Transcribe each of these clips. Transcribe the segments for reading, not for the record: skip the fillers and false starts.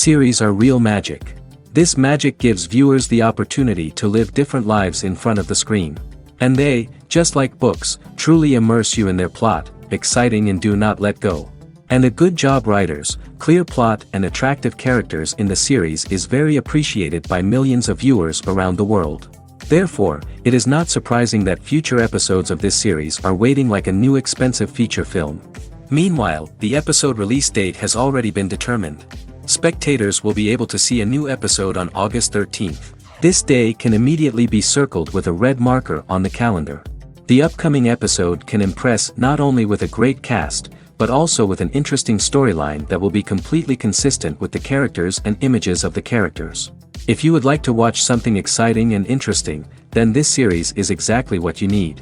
Series are real magic. This magic gives viewers the opportunity to live different lives in front of the screen. And they, just like books, truly immerse you in their plot, exciting and do not let go. And a good job writers, clear plot and attractive characters in the series is very appreciated by millions of viewers around the world. Therefore, it is not surprising that future episodes of this series are waiting like a new expensive feature film. Meanwhile, the episode release date has already been determined. Spectators will be able to see a new episode on August 13th. This day can immediately be circled with a red marker on the calendar. The upcoming episode can impress not only with a great cast, but also with an interesting storyline that will be completely consistent with the characters and images of the characters. If you would like to watch something exciting and interesting, then this series is exactly what you need.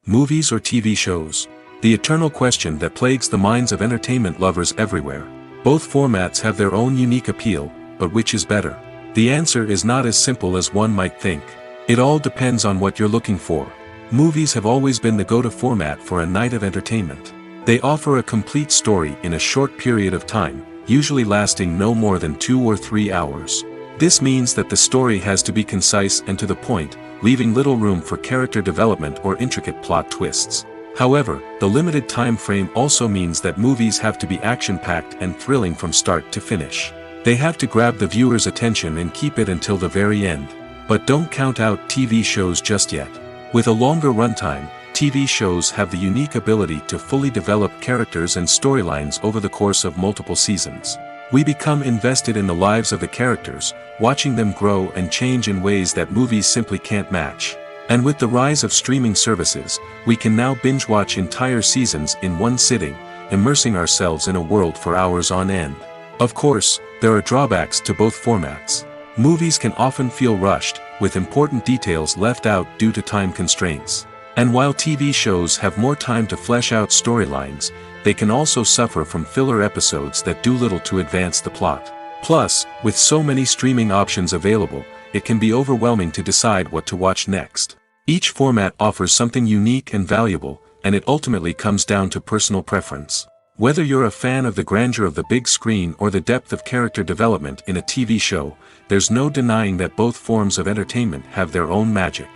Movies or TV shows? The eternal question that plagues the minds of entertainment lovers everywhere. Both formats have their own unique appeal, but which is better? The answer is not as simple as one might think. It all depends on what you're looking for. Movies have always been the go-to format for a night of entertainment. They offer a complete story in a short period of time, usually lasting no more than 2 or 3 hours. This means that the story has to be concise and to the point, leaving little room for character development or intricate plot twists. However, the limited time frame also means that movies have to be action-packed and thrilling from start to finish. They have to grab the viewer's attention and keep it until the very end. But don't count out TV shows just yet. With a longer runtime, TV shows have the unique ability to fully develop characters and storylines over the course of multiple seasons. We become invested in the lives of the characters, watching them grow and change in ways that movies simply can't match. And with the rise of streaming services, we can now binge-watch entire seasons in one sitting, immersing ourselves in a world for hours on end. Of course, there are drawbacks to both formats. Movies can often feel rushed, with important details left out due to time constraints. And while TV shows have more time to flesh out storylines, they can also suffer from filler episodes that do little to advance the plot. Plus, with so many streaming options available, it can be overwhelming to decide what to watch next. Each format offers something unique and valuable, and it ultimately comes down to personal preference. Whether you're a fan of the grandeur of the big screen or the depth of character development in a TV show, there's no denying that both forms of entertainment have their own magic.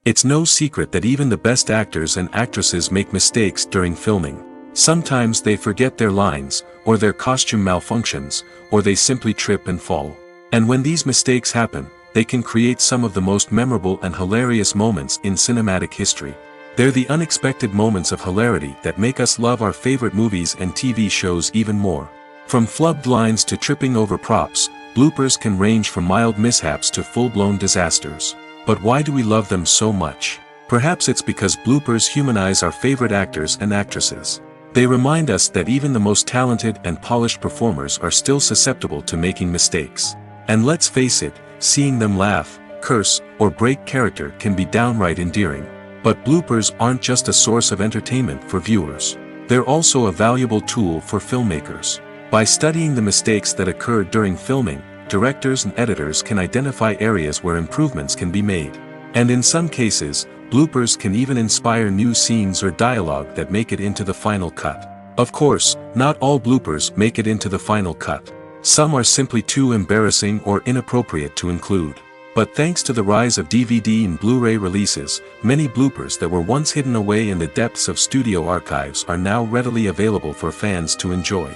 It's no secret that even the best actors and actresses make mistakes during filming. Sometimes they forget their lines, or their costume malfunctions, or they simply trip and fall. And when these mistakes happen, they can create some of the most memorable and hilarious moments in cinematic history. They're the unexpected moments of hilarity that make us love our favorite movies and TV shows even more. From flubbed lines to tripping over props, bloopers can range from mild mishaps to full-blown disasters. But why do we love them so much? Perhaps it's because bloopers humanize our favorite actors and actresses. They remind us that even the most talented and polished performers are still susceptible to making mistakes. And let's face it, seeing them laugh, curse, or break character can be downright endearing. But bloopers aren't just a source of entertainment for viewers. They're also a valuable tool for filmmakers. By studying the mistakes that occurred during filming, directors and editors can identify areas where improvements can be made. And in some cases, bloopers can even inspire new scenes or dialogue that make it into the final cut. Of course, not all bloopers make it into the final cut. Some are simply too embarrassing or inappropriate to include. But thanks to the rise of DVD and Blu-ray releases, many bloopers that were once hidden away in the depths of studio archives are now readily available for fans to enjoy.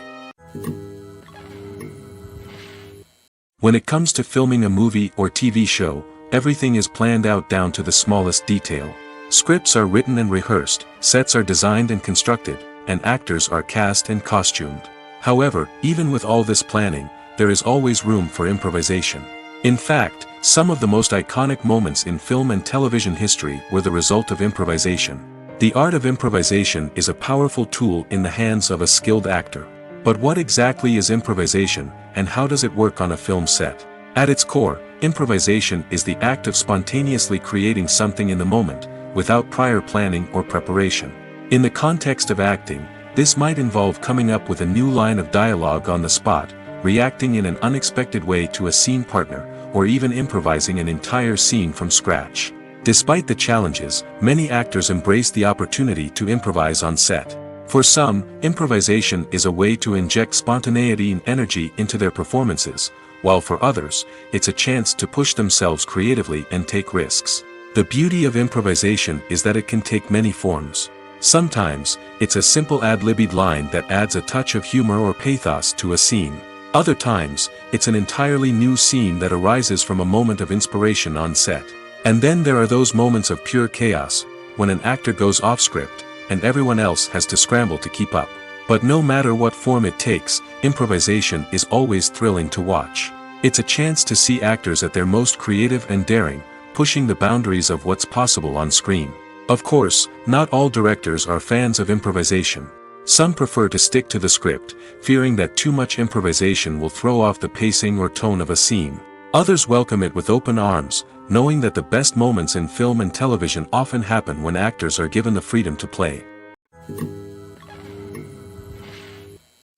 When it comes to filming a movie or TV show, everything is planned out down to the smallest detail. Scripts are written and rehearsed, sets are designed and constructed, and actors are cast and costumed. However, even with all this planning, there is always room for improvisation. In fact, some of the most iconic moments in film and television history were the result of improvisation. The art of improvisation is a powerful tool in the hands of a skilled actor. But what exactly is improvisation, and how does it work on a film set? At its core, improvisation is the act of spontaneously creating something in the moment, without prior planning or preparation. In the context of acting, this might involve coming up with a new line of dialogue on the spot, reacting in an unexpected way to a scene partner, or even improvising an entire scene from scratch. Despite the challenges, many actors embrace the opportunity to improvise on set. For some, improvisation is a way to inject spontaneity and energy into their performances, while for others, it's a chance to push themselves creatively and take risks. The beauty of improvisation is that it can take many forms. Sometimes, it's a simple ad-libbed line that adds a touch of humor or pathos to a scene. Other times, it's an entirely new scene that arises from a moment of inspiration on set. And then there are those moments of pure chaos, when an actor goes off script, and everyone else has to scramble to keep up. But no matter what form it takes, improvisation is always thrilling to watch. It's a chance to see actors at their most creative and daring, pushing the boundaries of what's possible on screen. Of course, not all directors are fans of improvisation. Some prefer to stick to the script, fearing that too much improvisation will throw off the pacing or tone of a scene. Others welcome it with open arms, knowing that the best moments in film and television often happen when actors are given the freedom to play.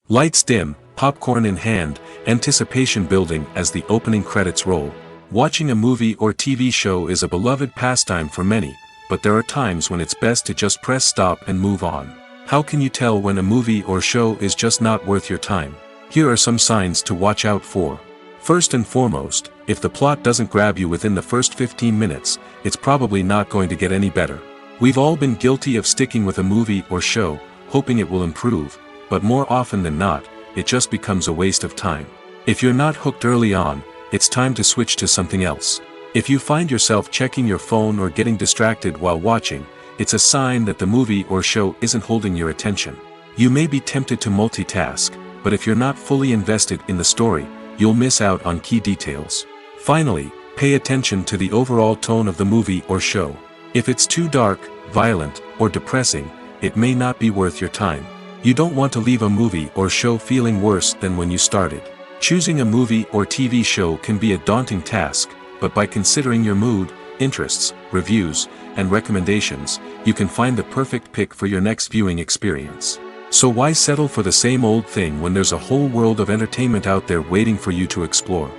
Lights dim, popcorn in hand, anticipation building as the opening credits roll. Watching a movie or TV show is a beloved pastime for many, but there are times when it's best to just press stop and move on. How can you tell when a movie or show is just not worth your time? Here are some signs to watch out for. First and foremost, if the plot doesn't grab you within the first 15 minutes, it's probably not going to get any better. We've all been guilty of sticking with a movie or show, hoping it will improve, but more often than not, it just becomes a waste of time. If you're not hooked early on, it's time to switch to something else. If you find yourself checking your phone or getting distracted while watching, it's a sign that the movie or show isn't holding your attention. You may be tempted to multitask, but if you're not fully invested in the story, you'll miss out on key details. Finally, pay attention to the overall tone of the movie or show. If it's too dark, violent, or depressing, it may not be worth your time. You don't want to leave a movie or show feeling worse than when you started. Choosing a movie or TV show can be a daunting task, but by considering your mood, interests, reviews, and recommendations, you can find the perfect pick for your next viewing experience. So why settle for the same old thing when there's a whole world of entertainment out there waiting for you to explore?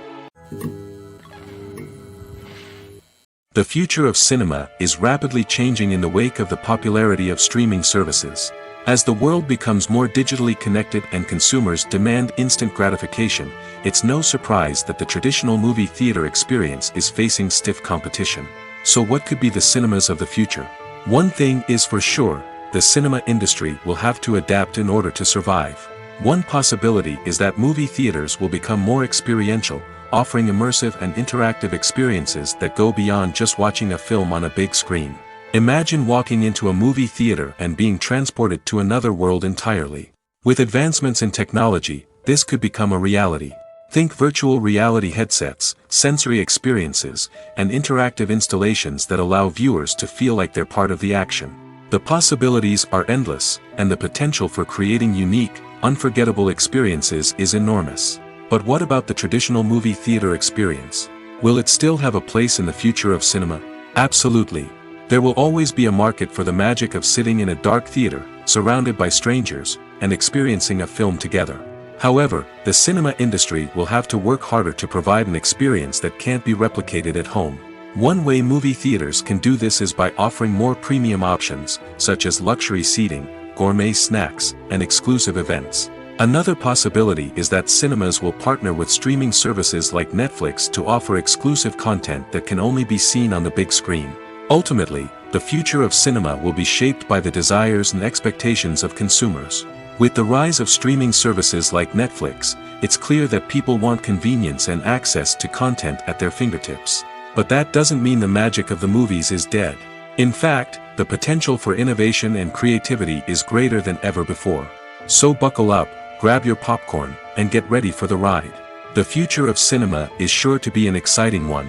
The future of cinema is rapidly changing in the wake of the popularity of streaming services. As the world becomes more digitally connected and consumers demand instant gratification, it's no surprise that the traditional movie theater experience is facing stiff competition. So what could be the cinemas of the future? One thing is for sure, the cinema industry will have to adapt in order to survive. One possibility is that movie theaters will become more experiential, offering immersive and interactive experiences that go beyond just watching a film on a big screen. Imagine walking into a movie theater and being transported to another world entirely. With advancements in technology, this could become a reality. Think virtual reality headsets, sensory experiences, and interactive installations that allow viewers to feel like they're part of the action. The possibilities are endless, and the potential for creating unique, unforgettable experiences is enormous. But what about the traditional movie theater experience? Will it still have a place in the future of cinema? Absolutely. There will always be a market for the magic of sitting in a dark theater, surrounded by strangers, and experiencing a film together. However, the cinema industry will have to work harder to provide an experience that can't be replicated at home. One way movie theaters can do this is by offering more premium options, such as luxury seating, gourmet snacks, and exclusive events. Another possibility is that cinemas will partner with streaming services like Netflix to offer exclusive content that can only be seen on the big screen. Ultimately, the future of cinema will be shaped by the desires and expectations of consumers. With the rise of streaming services like Netflix, it's clear that people want convenience and access to content at their fingertips. But that doesn't mean the magic of the movies is dead. In fact, the potential for innovation and creativity is greater than ever before. So buckle up, grab your popcorn, and get ready for the ride. The future of cinema is sure to be an exciting one.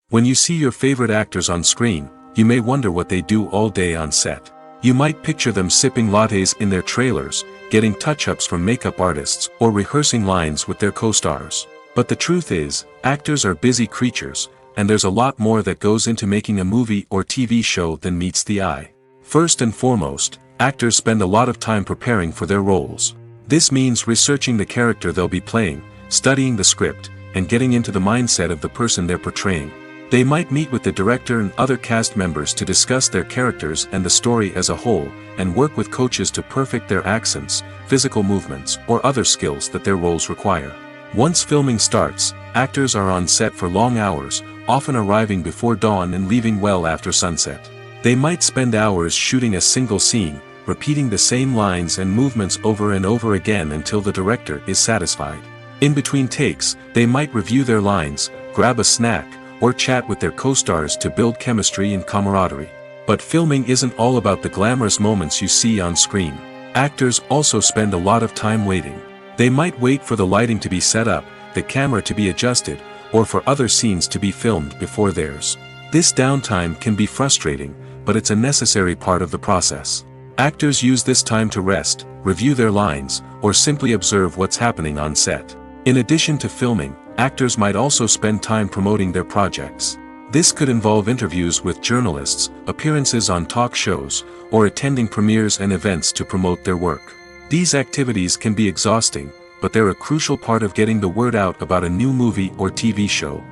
When you see your favorite actors on screen, you may wonder what they do all day on set. You might picture them sipping lattes in their trailers, getting touch-ups from makeup artists, or rehearsing lines with their co-stars. But the truth is, actors are busy creatures, and there's a lot more that goes into making a movie or TV show than meets the eye. First and foremost, actors spend a lot of time preparing for their roles. This means researching the character they'll be playing, studying the script, and getting into the mindset of the person they're portraying. They might meet with the director and other cast members to discuss their characters and the story as a whole, and work with coaches to perfect their accents, physical movements, or other skills that their roles require. Once filming starts, actors are on set for long hours, often arriving before dawn and leaving well after sunset. They might spend hours shooting a single scene, repeating the same lines and movements over and over again until the director is satisfied. In between takes, they might review their lines, grab a snack, or chat with their co-stars to build chemistry and camaraderie. But filming isn't all about the glamorous moments you see on screen. Actors also spend a lot of time waiting. They might wait for the lighting to be set up, the camera to be adjusted, or for other scenes to be filmed before theirs. This downtime can be frustrating, but it's a necessary part of the process. Actors use this time to rest, review their lines, or simply observe what's happening on set. In addition to filming, actors might also spend time promoting their projects. This could involve interviews with journalists, appearances on talk shows, or attending premieres and events to promote their work. These activities can be exhausting, but they're a crucial part of getting the word out about a new movie or TV show.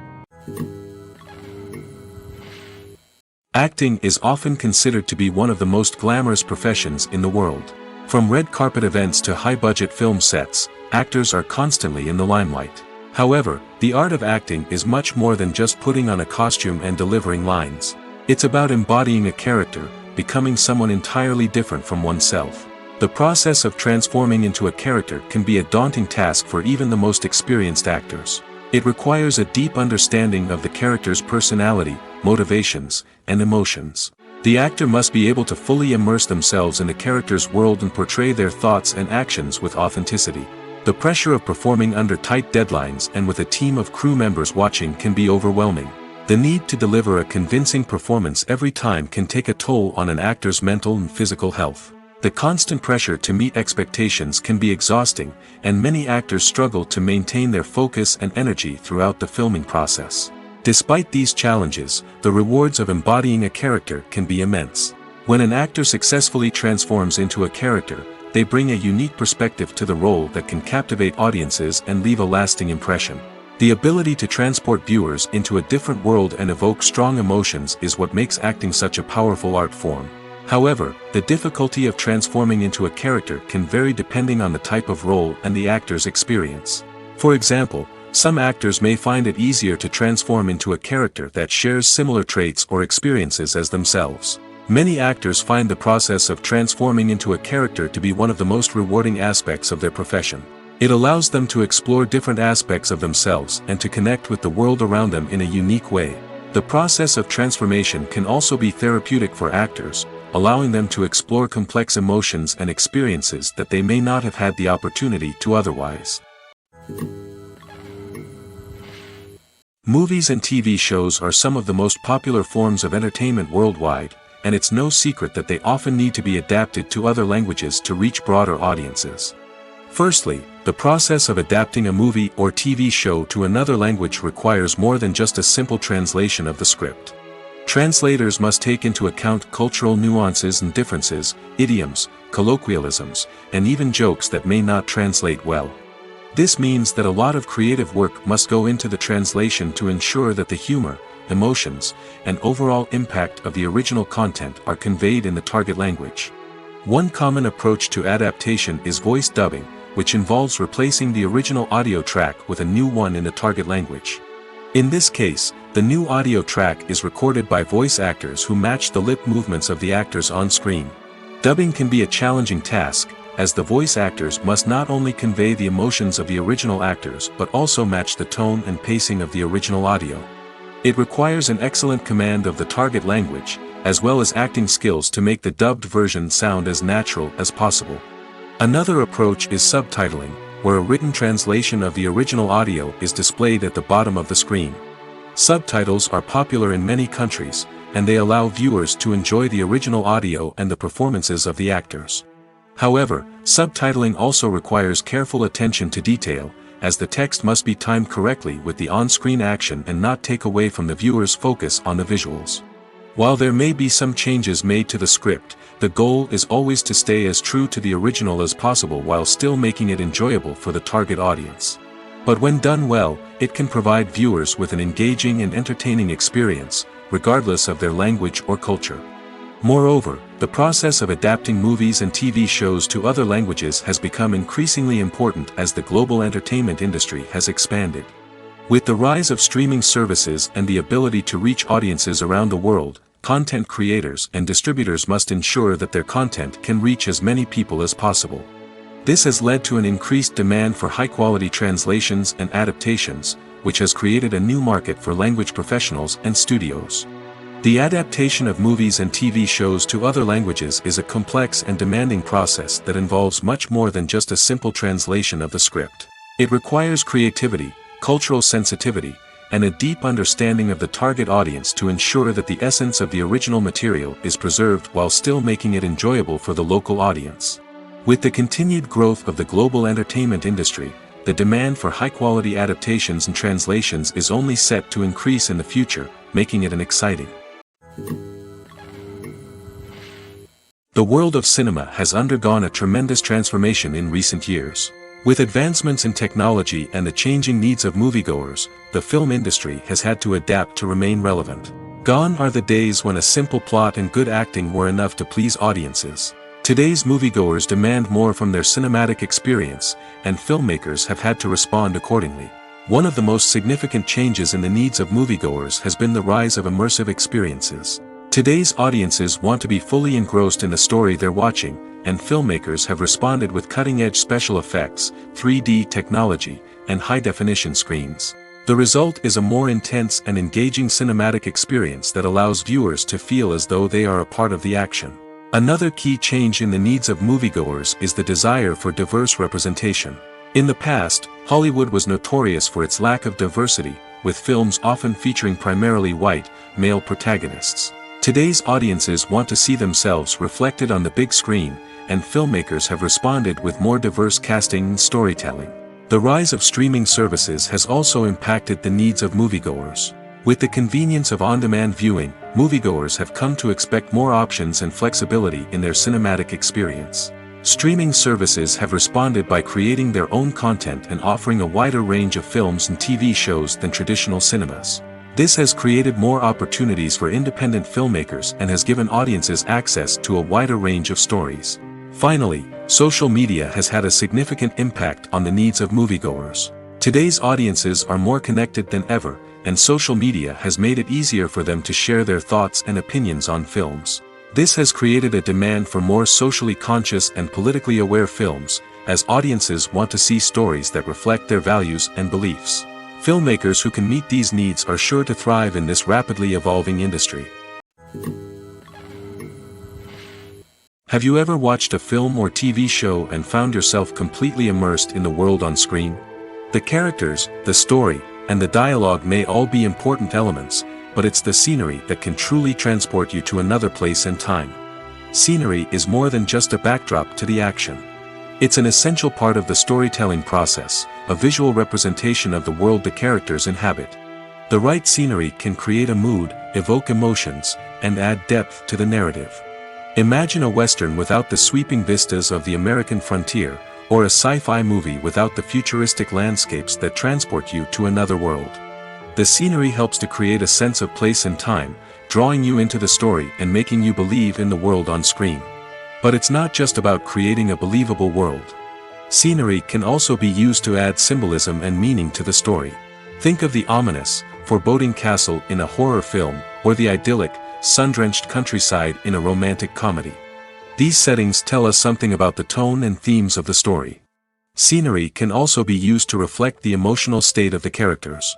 Acting is often considered to be one of the most glamorous professions in the world. From red carpet events to high-budget film sets, actors are constantly in the limelight. However, the art of acting is much more than just putting on a costume and delivering lines. It's about embodying a character, becoming someone entirely different from oneself. The process of transforming into a character can be a daunting task for even the most experienced actors. It requires a deep understanding of the character's personality, motivations, and emotions. The actor must be able to fully immerse themselves in the character's world and portray their thoughts and actions with authenticity. The pressure of performing under tight deadlines and with a team of crew members watching can be overwhelming. The need to deliver a convincing performance every time can take a toll on an actor's mental and physical health. The constant pressure to meet expectations can be exhausting, and many actors struggle to maintain their focus and energy throughout the filming process. Despite these challenges, the rewards of embodying a character can be immense. When an actor successfully transforms into a character, they bring a unique perspective to the role that can captivate audiences and leave a lasting impression. The ability to transport viewers into a different world and evoke strong emotions is what makes acting such a powerful art form. However, the difficulty of transforming into a character can vary depending on the type of role and the actor's experience. For example, some actors may find it easier to transform into a character that shares similar traits or experiences as themselves. Many actors find the process of transforming into a character to be one of the most rewarding aspects of their profession. It allows them to explore different aspects of themselves and to connect with the world around them in a unique way. The process of transformation can also be therapeutic for actors, allowing them to explore complex emotions and experiences that they may not have had the opportunity to otherwise. Movies and TV shows are some of the most popular forms of entertainment worldwide, and it's no secret that they often need to be adapted to other languages to reach broader audiences. Firstly, the process of adapting a movie or TV show to another language requires more than just a simple translation of the script. Translators must take into account cultural nuances and differences, idioms, colloquialisms, and even jokes that may not translate well. This means that a lot of creative work must go into the translation to ensure that the humor, emotions, and overall impact of the original content are conveyed in the target language. One common approach to adaptation is voice dubbing, which involves replacing the original audio track with a new one in the target language. In this case, the new audio track is recorded by voice actors who match the lip movements of the actors on screen. Dubbing can be a challenging task, as the voice actors must not only convey the emotions of the original actors but also match the tone and pacing of the original audio. It requires an excellent command of the target language, as well as acting skills to make the dubbed version sound as natural as possible. Another approach is subtitling, where a written translation of the original audio is displayed at the bottom of the screen. Subtitles are popular in many countries, and they allow viewers to enjoy the original audio and the performances of the actors. However, subtitling also requires careful attention to detail, as the text must be timed correctly with the on-screen action and not take away from the viewer's focus on the visuals. While there may be some changes made to the script, the goal is always to stay as true to the original as possible while still making it enjoyable for the target audience. But when done well, it can provide viewers with an engaging and entertaining experience, regardless of their language or culture. Moreover, the process of adapting movies and TV shows to other languages has become increasingly important as the global entertainment industry has expanded. With the rise of streaming services and the ability to reach audiences around the world, content creators and distributors must ensure that their content can reach as many people as possible. This has led to an increased demand for high-quality translations and adaptations, which has created a new market for language professionals and studios. The adaptation of movies and TV shows to other languages is a complex and demanding process that involves much more than just a simple translation of the script. It requires creativity, cultural sensitivity, and a deep understanding of the target audience to ensure that the essence of the original material is preserved while still making it enjoyable for the local audience. With the continued growth of the global entertainment industry, the demand for high-quality adaptations and translations is only set to increase in the future, making it an exciting. The world of cinema has undergone a tremendous transformation in recent years. With advancements in technology and the changing needs of moviegoers, the film industry has had to adapt to remain relevant. Gone are the days when a simple plot and good acting were enough to please audiences. Today's moviegoers demand more from their cinematic experience, and filmmakers have had to respond accordingly. One of the most significant changes in the needs of moviegoers has been the rise of immersive experiences. Today's audiences want to be fully engrossed in the story they're watching, and filmmakers have responded with cutting-edge special effects, 3D technology, and high-definition screens. The result is a more intense and engaging cinematic experience that allows viewers to feel as though they are a part of the action. Another key change in the needs of moviegoers is the desire for diverse representation. In the past, Hollywood was notorious for its lack of diversity, with films often featuring primarily white, male protagonists. Today's audiences want to see themselves reflected on the big screen, and filmmakers have responded with more diverse casting and storytelling. The rise of streaming services has also impacted the needs of moviegoers. With the convenience of on-demand viewing, moviegoers have come to expect more options and flexibility in their cinematic experience. Streaming services have responded by creating their own content and offering a wider range of films and TV shows than traditional cinemas. This has created more opportunities for independent filmmakers and has given audiences access to a wider range of stories. Finally, social media has had a significant impact on the needs of moviegoers. Today's audiences are more connected than ever, and social media has made it easier for them to share their thoughts and opinions on films. This has created a demand for more socially conscious and politically aware films, as audiences want to see stories that reflect their values and beliefs. Filmmakers who can meet these needs are sure to thrive in this rapidly evolving industry. Have you ever watched a film or TV show and found yourself completely immersed in the world on screen? The characters, the story, and the dialogue may all be important elements, but it's the scenery that can truly transport you to another place and time. Scenery is more than just a backdrop to the action. It's an essential part of the storytelling process, a visual representation of the world the characters inhabit. The right scenery can create a mood, evoke emotions, and add depth to the narrative. Imagine a Western without the sweeping vistas of the American frontier, or a sci-fi movie without the futuristic landscapes that transport you to another world. The scenery helps to create a sense of place and time, drawing you into the story and making you believe in the world on screen. But it's not just about creating a believable world. Scenery can also be used to add symbolism and meaning to the story. Think of the ominous, foreboding castle in a horror film, or the idyllic, sun-drenched countryside in a romantic comedy. These settings tell us something about the tone and themes of the story. Scenery can also be used to reflect the emotional state of the characters.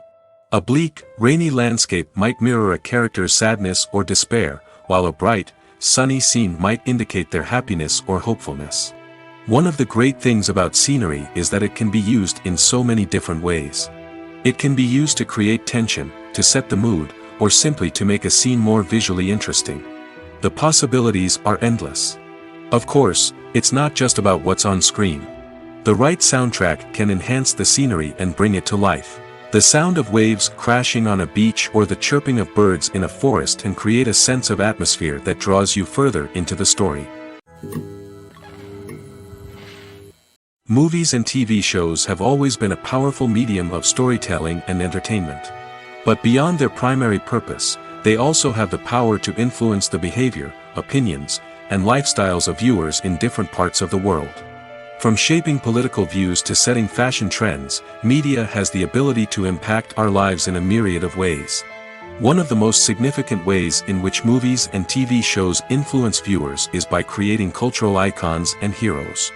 A bleak, rainy landscape might mirror a character's sadness or despair, while a bright, sunny scene might indicate their happiness or hopefulness. One of the great things about scenery is that it can be used in so many different ways. It can be used to create tension, to set the mood, or simply to make a scene more visually interesting. The possibilities are endless. Of course, it's not just about what's on screen. The right soundtrack can enhance the scenery and bring it to life. The sound of waves crashing on a beach or the chirping of birds in a forest can create a sense of atmosphere that draws you further into the story. Movies and TV shows have always been a powerful medium of storytelling and entertainment. But beyond their primary purpose, they also have the power to influence the behavior, opinions, and lifestyles of viewers in different parts of the world. From shaping political views to setting fashion trends, media has the ability to impact our lives in a myriad of ways. One of the most significant ways in which movies and TV shows influence viewers is by creating cultural icons and heroes.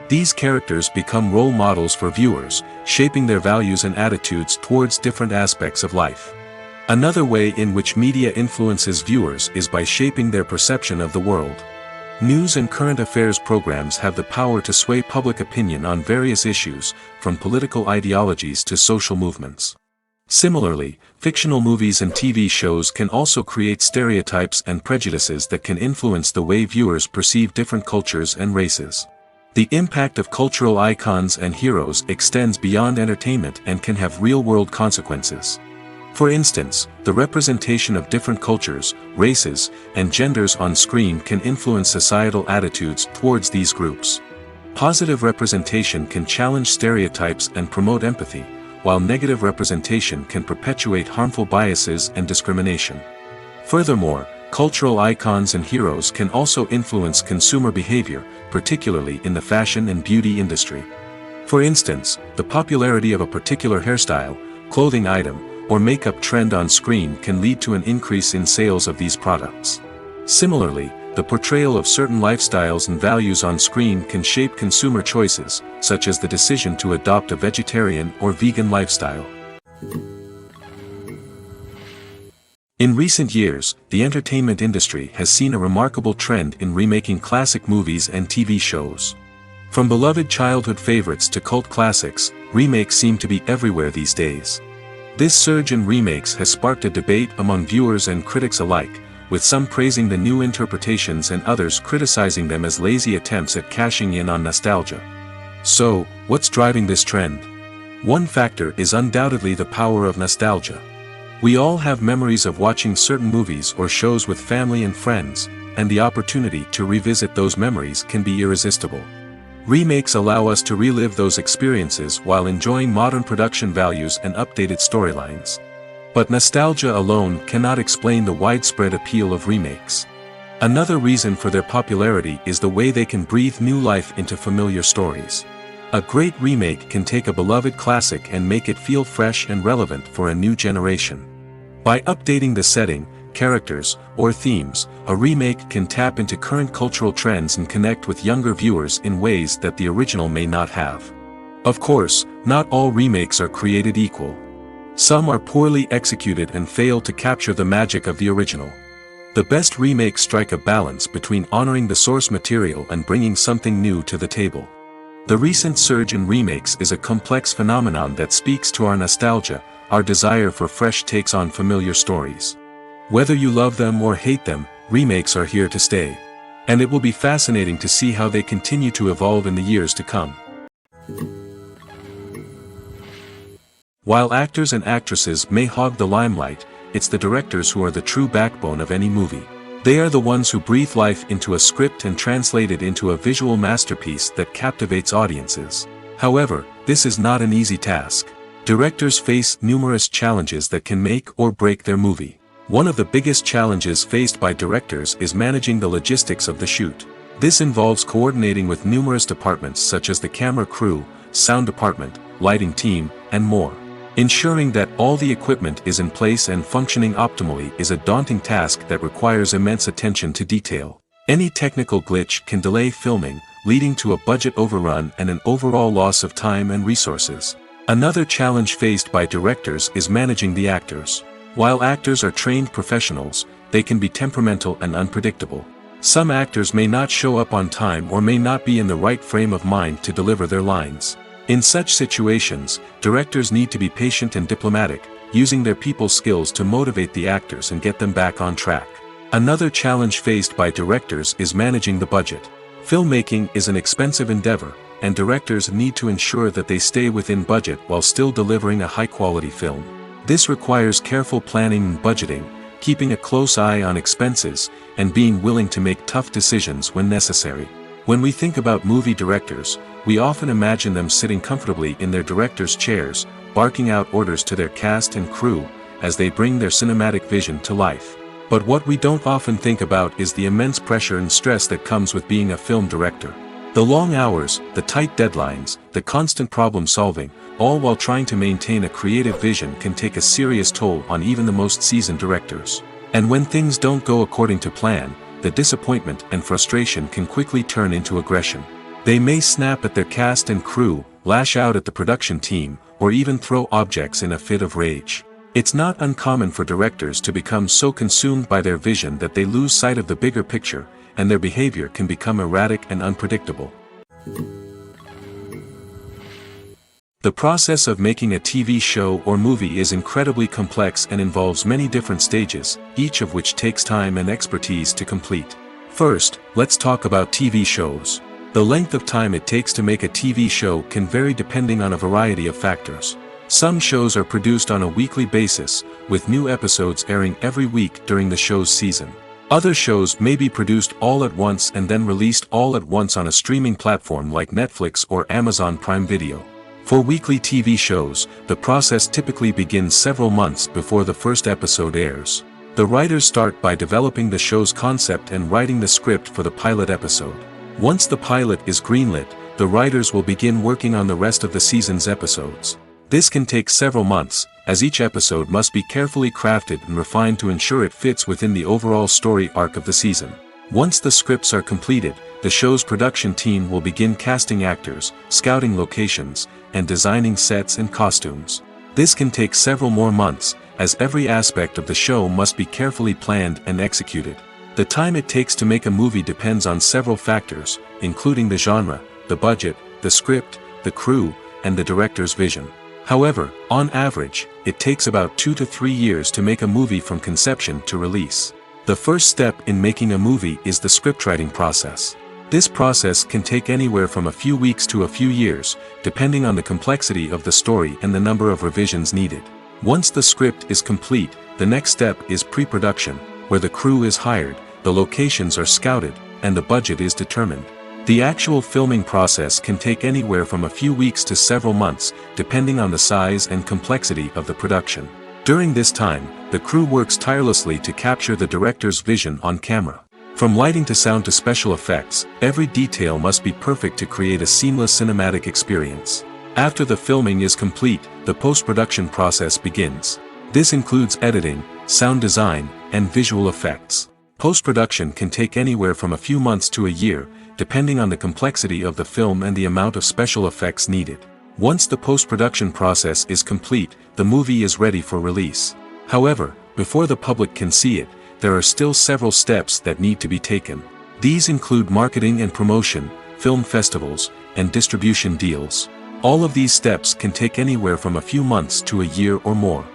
These characters become role models for viewers, shaping their values and attitudes towards different aspects of life. Another way in which media influences viewers is by shaping their perception of the world. News and current affairs programs have the power to sway public opinion on various issues, from political ideologies to social movements. Similarly, fictional movies and TV shows can also create stereotypes and prejudices that can influence the way viewers perceive different cultures and races. The impact of cultural icons and heroes extends beyond entertainment and can have real-world consequences. For instance, the representation of different cultures, races, and genders on screen can influence societal attitudes towards these groups. Positive representation can challenge stereotypes and promote empathy, while negative representation can perpetuate harmful biases and discrimination. Furthermore, cultural icons and heroes can also influence consumer behavior, particularly in the fashion and beauty industry. For instance, the popularity of a particular hairstyle, clothing item, or makeup trend on screen can lead to an increase in sales of these products. Similarly, the portrayal of certain lifestyles and values on screen can shape consumer choices, such as the decision to adopt a vegetarian or vegan lifestyle. In recent years, the entertainment industry has seen a remarkable trend in remaking classic movies and TV shows. From beloved childhood favorites to cult classics, remakes seem to be everywhere these days. This surge in remakes has sparked a debate among viewers and critics alike, with some praising the new interpretations and others criticizing them as lazy attempts at cashing in on nostalgia. So, what's driving this trend? One factor is undoubtedly the power of nostalgia. We all have memories of watching certain movies or shows with family and friends, and the opportunity to revisit those memories can be irresistible. Remakes allow us to relive those experiences while enjoying modern production values and updated storylines. But nostalgia alone cannot explain the widespread appeal of remakes. Another reason for their popularity is the way they can breathe new life into familiar stories. A great remake can take a beloved classic and make it feel fresh and relevant for a new generation. By updating the setting, characters, or themes, a remake can tap into current cultural trends and connect with younger viewers in ways that the original may not have. Of course, not all remakes are created equal. Some are poorly executed and fail to capture the magic of the original. The best remakes strike a balance between honoring the source material and bringing something new to the table. The recent surge in remakes is a complex phenomenon that speaks to our nostalgia, our desire for fresh takes on familiar stories. Whether you love them or hate them, remakes are here to stay. And it will be fascinating to see how they continue to evolve in the years to come. While actors and actresses may hog the limelight, it's the directors who are the true backbone of any movie. They are the ones who breathe life into a script and translate it into a visual masterpiece that captivates audiences. However, this is not an easy task. Directors face numerous challenges that can make or break their movie. One of the biggest challenges faced by directors is managing the logistics of the shoot. This involves coordinating with numerous departments such as the camera crew, sound department, lighting team, and more. Ensuring that all the equipment is in place and functioning optimally is a daunting task that requires immense attention to detail. Any technical glitch can delay filming, leading to a budget overrun and an overall loss of time and resources. Another challenge faced by directors is managing the actors. While actors are trained professionals, they can be temperamental and unpredictable. Some actors may not show up on time or may not be in the right frame of mind to deliver their lines. In such situations, directors need to be patient and diplomatic, using their people skills to motivate the actors and get them back on track. Another challenge faced by directors is managing the budget. Filmmaking is an expensive endeavor, and directors need to ensure that they stay within budget while still delivering a high-quality film. This requires careful planning and budgeting, keeping a close eye on expenses, and being willing to make tough decisions when necessary. When we think about movie directors, we often imagine them sitting comfortably in their director's chairs, barking out orders to their cast and crew, as they bring their cinematic vision to life. But what we don't often think about is the immense pressure and stress that comes with being a film director. The long hours, the tight deadlines, the constant problem solving, all while trying to maintain a creative vision can take a serious toll on even the most seasoned directors. And when things don't go according to plan, the disappointment and frustration can quickly turn into aggression. They may snap at their cast and crew, lash out at the production team, or even throw objects in a fit of rage. It's not uncommon for directors to become so consumed by their vision that they lose sight of the bigger picture, and their behavior can become erratic and unpredictable. The process of making a TV show or movie is incredibly complex and involves many different stages, each of which takes time and expertise to complete. First, let's talk about TV shows. The length of time it takes to make a TV show can vary depending on a variety of factors. Some shows are produced on a weekly basis, with new episodes airing every week during the show's season. Other shows may be produced all at once and then released all at once on a streaming platform like Netflix or Amazon Prime Video. For weekly TV shows, the process typically begins several months before the first episode airs. The writers start by developing the show's concept and writing the script for the pilot episode. Once the pilot is greenlit, the writers will begin working on the rest of the season's episodes. This can take several months, as each episode must be carefully crafted and refined to ensure it fits within the overall story arc of the season. Once the scripts are completed, the show's production team will begin casting actors, scouting locations, and designing sets and costumes. This can take several more months, as every aspect of the show must be carefully planned and executed. The time it takes to make a movie depends on several factors, including the genre, the budget, the script, the crew, and the director's vision. However, on average, it takes about 2 to 3 years to make a movie from conception to release. The first step in making a movie is the scriptwriting process. This process can take anywhere from a few weeks to a few years, depending on the complexity of the story and the number of revisions needed. Once the script is complete, the next step is pre-production, where the crew is hired, the locations are scouted, and the budget is determined. The actual filming process can take anywhere from a few weeks to several months, depending on the size and complexity of the production. During this time, the crew works tirelessly to capture the director's vision on camera. From lighting to sound to special effects, every detail must be perfect to create a seamless cinematic experience. After the filming is complete, the post-production process begins. This includes editing, sound design, and visual effects. Post-production can take anywhere from a few months to a year, depending on the complexity of the film and the amount of special effects needed. Once the post-production process is complete, the movie is ready for release. However, before the public can see it, there are still several steps that need to be taken. These include marketing and promotion, film festivals, and distribution deals. All of these steps can take anywhere from a few months to a year or more.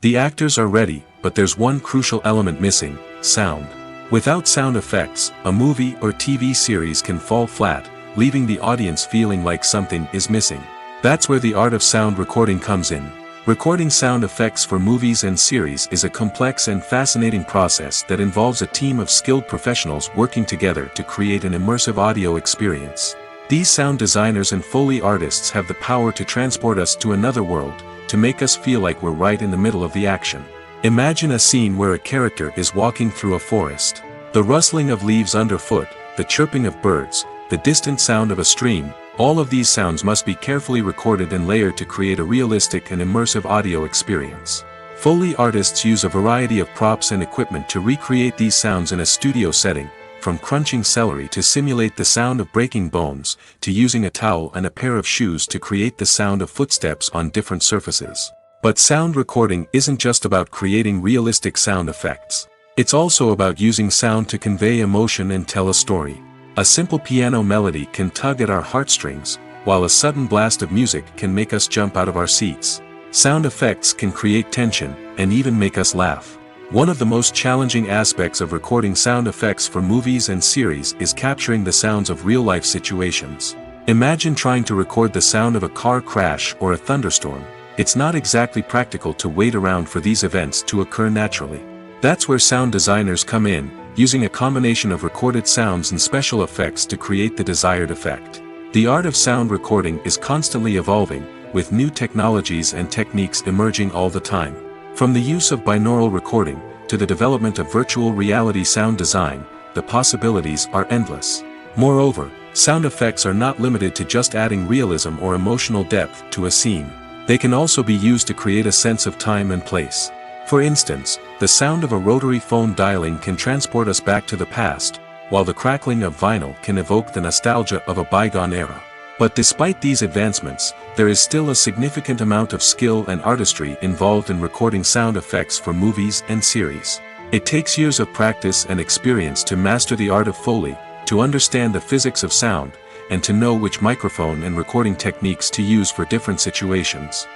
The actors are ready, but there's one crucial element missing: sound. Without sound effects, a movie or TV series can fall flat, leaving the audience feeling like something is missing. That's where the art of sound recording comes in. Recording sound effects for movies and series is a complex and fascinating process that involves a team of skilled professionals working together to create an immersive audio experience. These sound designers and Foley artists have the power to transport us to another world, to make us feel like we're right in the middle of the action. Imagine a scene where a character is walking through a forest. The rustling of leaves underfoot, the chirping of birds, the distant sound of a stream, all of these sounds must be carefully recorded and layered to create a realistic and immersive audio experience. Foley artists use a variety of props and equipment to recreate these sounds in a studio setting, from crunching celery to simulate the sound of breaking bones, to using a towel and a pair of shoes to create the sound of footsteps on different surfaces. But sound recording isn't just about creating realistic sound effects. It's also about using sound to convey emotion and tell a story. A simple piano melody can tug at our heartstrings, while a sudden blast of music can make us jump out of our seats. Sound effects can create tension, and even make us laugh. One of the most challenging aspects of recording sound effects for movies and series is capturing the sounds of real-life situations. Imagine trying to record the sound of a car crash or a thunderstorm. It's not exactly practical to wait around for these events to occur naturally. That's where sound designers come in, using a combination of recorded sounds and special effects to create the desired effect. The art of sound recording is constantly evolving, with new technologies and techniques emerging all the time. From the use of binaural recording, to the development of virtual reality sound design, the possibilities are endless. Moreover, sound effects are not limited to just adding realism or emotional depth to a scene. They can also be used to create a sense of time and place. For instance, the sound of a rotary phone dialing can transport us back to the past, while the crackling of vinyl can evoke the nostalgia of a bygone era. But despite these advancements, there is still a significant amount of skill and artistry involved in recording sound effects for movies and series. It takes years of practice and experience to master the art of Foley, to understand the physics of sound, and to know which microphone and recording techniques to use for different situations.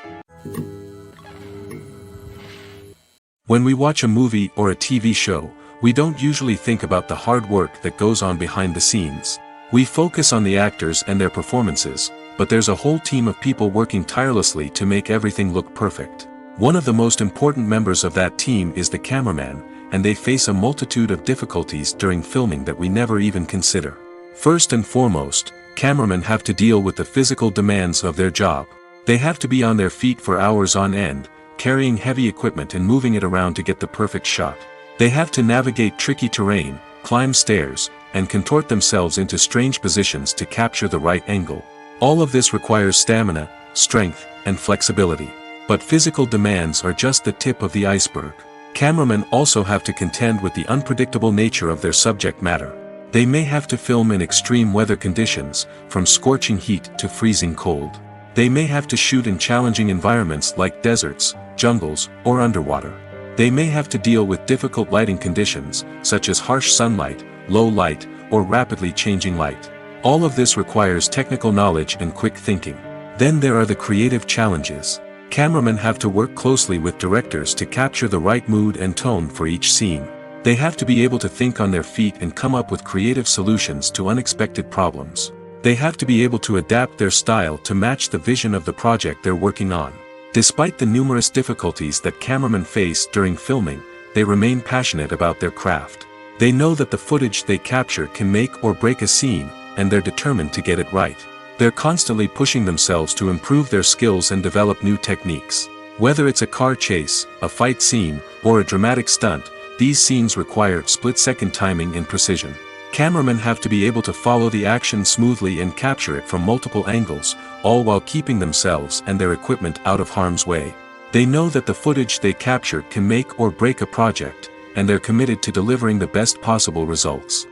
When we watch a movie or a TV show, we don't usually think about the hard work that goes on behind the scenes. We focus on the actors and their performances, but there's a whole team of people working tirelessly to make everything look perfect. One of the most important members of that team is the cameraman, and they face a multitude of difficulties during filming that we never even consider. First and foremost, cameramen have to deal with the physical demands of their job. They have to be on their feet for hours on end, carrying heavy equipment and moving it around to get the perfect shot. They have to navigate tricky terrain, climb stairs, and contort themselves into strange positions to capture the right angle. All of this requires stamina, strength, and flexibility. But physical demands are just the tip of the iceberg. Cameramen also have to contend with the unpredictable nature of their subject matter. They may have to film in extreme weather conditions, from scorching heat to freezing cold. They may have to shoot in challenging environments like deserts, jungles, or underwater. They may have to deal with difficult lighting conditions, such as harsh sunlight, low light, or rapidly changing light. All of this requires technical knowledge and quick thinking. Then there are the creative challenges. Cameramen have to work closely with directors to capture the right mood and tone for each scene. They have to be able to think on their feet and come up with creative solutions to unexpected problems. They have to be able to adapt their style to match the vision of the project they're working on. Despite the numerous difficulties that cameramen face during filming, they remain passionate about their craft. They know that the footage they capture can make or break a scene, and they're determined to get it right. They're constantly pushing themselves to improve their skills and develop new techniques. Whether it's a car chase, a fight scene, or a dramatic stunt, these scenes require split-second timing and precision. Cameramen have to be able to follow the action smoothly and capture it from multiple angles, all while keeping themselves and their equipment out of harm's way. They know that the footage they capture can make or break a project, and they're committed to delivering the best possible results.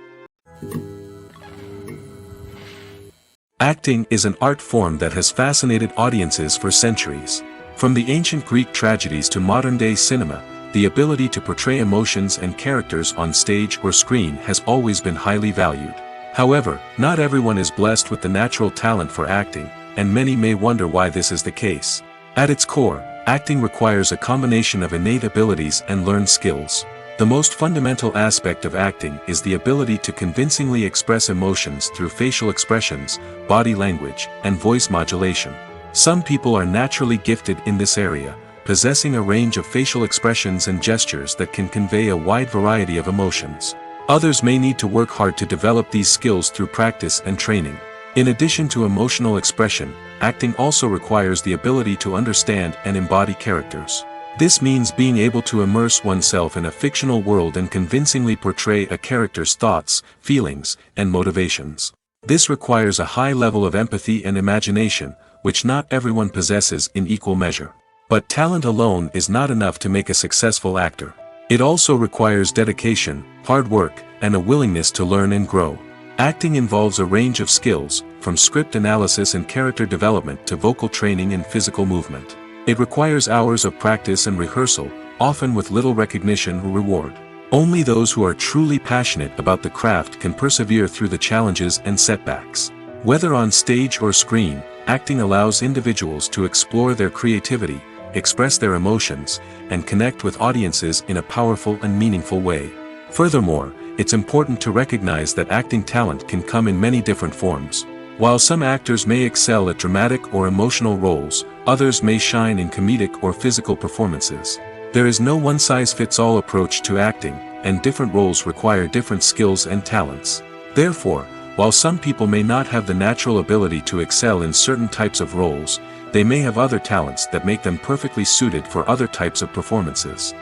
Acting is an art form that has fascinated audiences for centuries. From the ancient Greek tragedies to modern-day cinema, the ability to portray emotions and characters on stage or screen has always been highly valued. However, not everyone is blessed with the natural talent for acting, and many may wonder why this is the case. At its core, acting requires a combination of innate abilities and learned skills. The most fundamental aspect of acting is the ability to convincingly express emotions through facial expressions, body language, and voice modulation. Some people are naturally gifted in this area, possessing a range of facial expressions and gestures that can convey a wide variety of emotions. Others may need to work hard to develop these skills through practice and training. In addition to emotional expression, acting also requires the ability to understand and embody characters. This means being able to immerse oneself in a fictional world and convincingly portray a character's thoughts, feelings, and motivations. This requires a high level of empathy and imagination, which not everyone possesses in equal measure. But talent alone is not enough to make a successful actor. It also requires dedication, hard work, and a willingness to learn and grow. Acting involves a range of skills, from script analysis and character development to vocal training and physical movement. It requires hours of practice and rehearsal, often with little recognition or reward. Only those who are truly passionate about the craft can persevere through the challenges and setbacks. Whether on stage or screen, acting allows individuals to explore their creativity, express their emotions, and connect with audiences in a powerful and meaningful way. Furthermore, it's important to recognize that acting talent can come in many different forms. While some actors may excel at dramatic or emotional roles, others may shine in comedic or physical performances. There is no one-size-fits-all approach to acting, and different roles require different skills and talents. Therefore, while some people may not have the natural ability to excel in certain types of roles, they may have other talents that make them perfectly suited for other types of performances.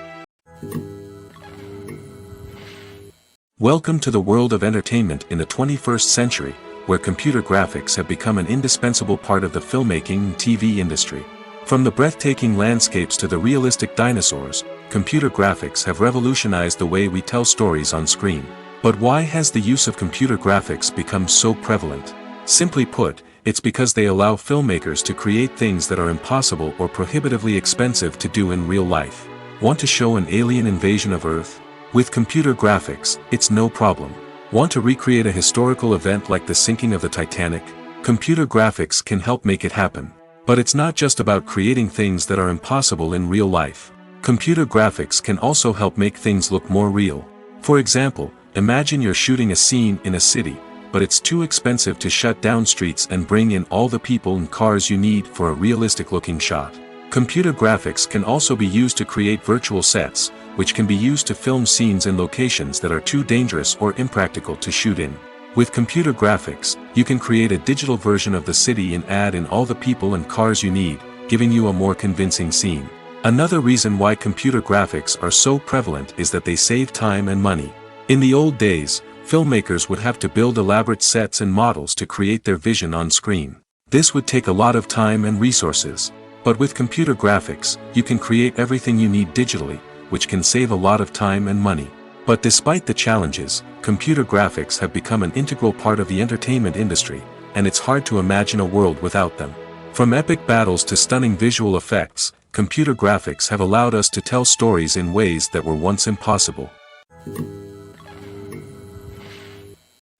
Welcome to the world of entertainment in the 21st century, where computer graphics have become an indispensable part of the filmmaking and TV industry. From the breathtaking landscapes to the realistic dinosaurs, computer graphics have revolutionized the way we tell stories on screen. But why has the use of computer graphics become so prevalent? Simply put, it's because they allow filmmakers to create things that are impossible or prohibitively expensive to do in real life. Want to show an alien invasion of Earth? With computer graphics, it's no problem. Want to recreate a historical event like the sinking of the Titanic? Computer graphics can help make it happen. But it's not just about creating things that are impossible in real life. Computer graphics can also help make things look more real. For example, imagine you're shooting a scene in a city, but it's too expensive to shut down streets and bring in all the people and cars you need for a realistic-looking shot. Computer graphics can also be used to create virtual sets, which can be used to film scenes in locations that are too dangerous or impractical to shoot in. With computer graphics, you can create a digital version of the city and add in all the people and cars you need, giving you a more convincing scene. Another reason why computer graphics are so prevalent is that they save time and money. In the old days, filmmakers would have to build elaborate sets and models to create their vision on screen. This would take a lot of time and resources. But with computer graphics, you can create everything you need digitally, which can save a lot of time and money. But despite the challenges, computer graphics have become an integral part of the entertainment industry, and it's hard to imagine a world without them. From epic battles to stunning visual effects, computer graphics have allowed us to tell stories in ways that were once impossible.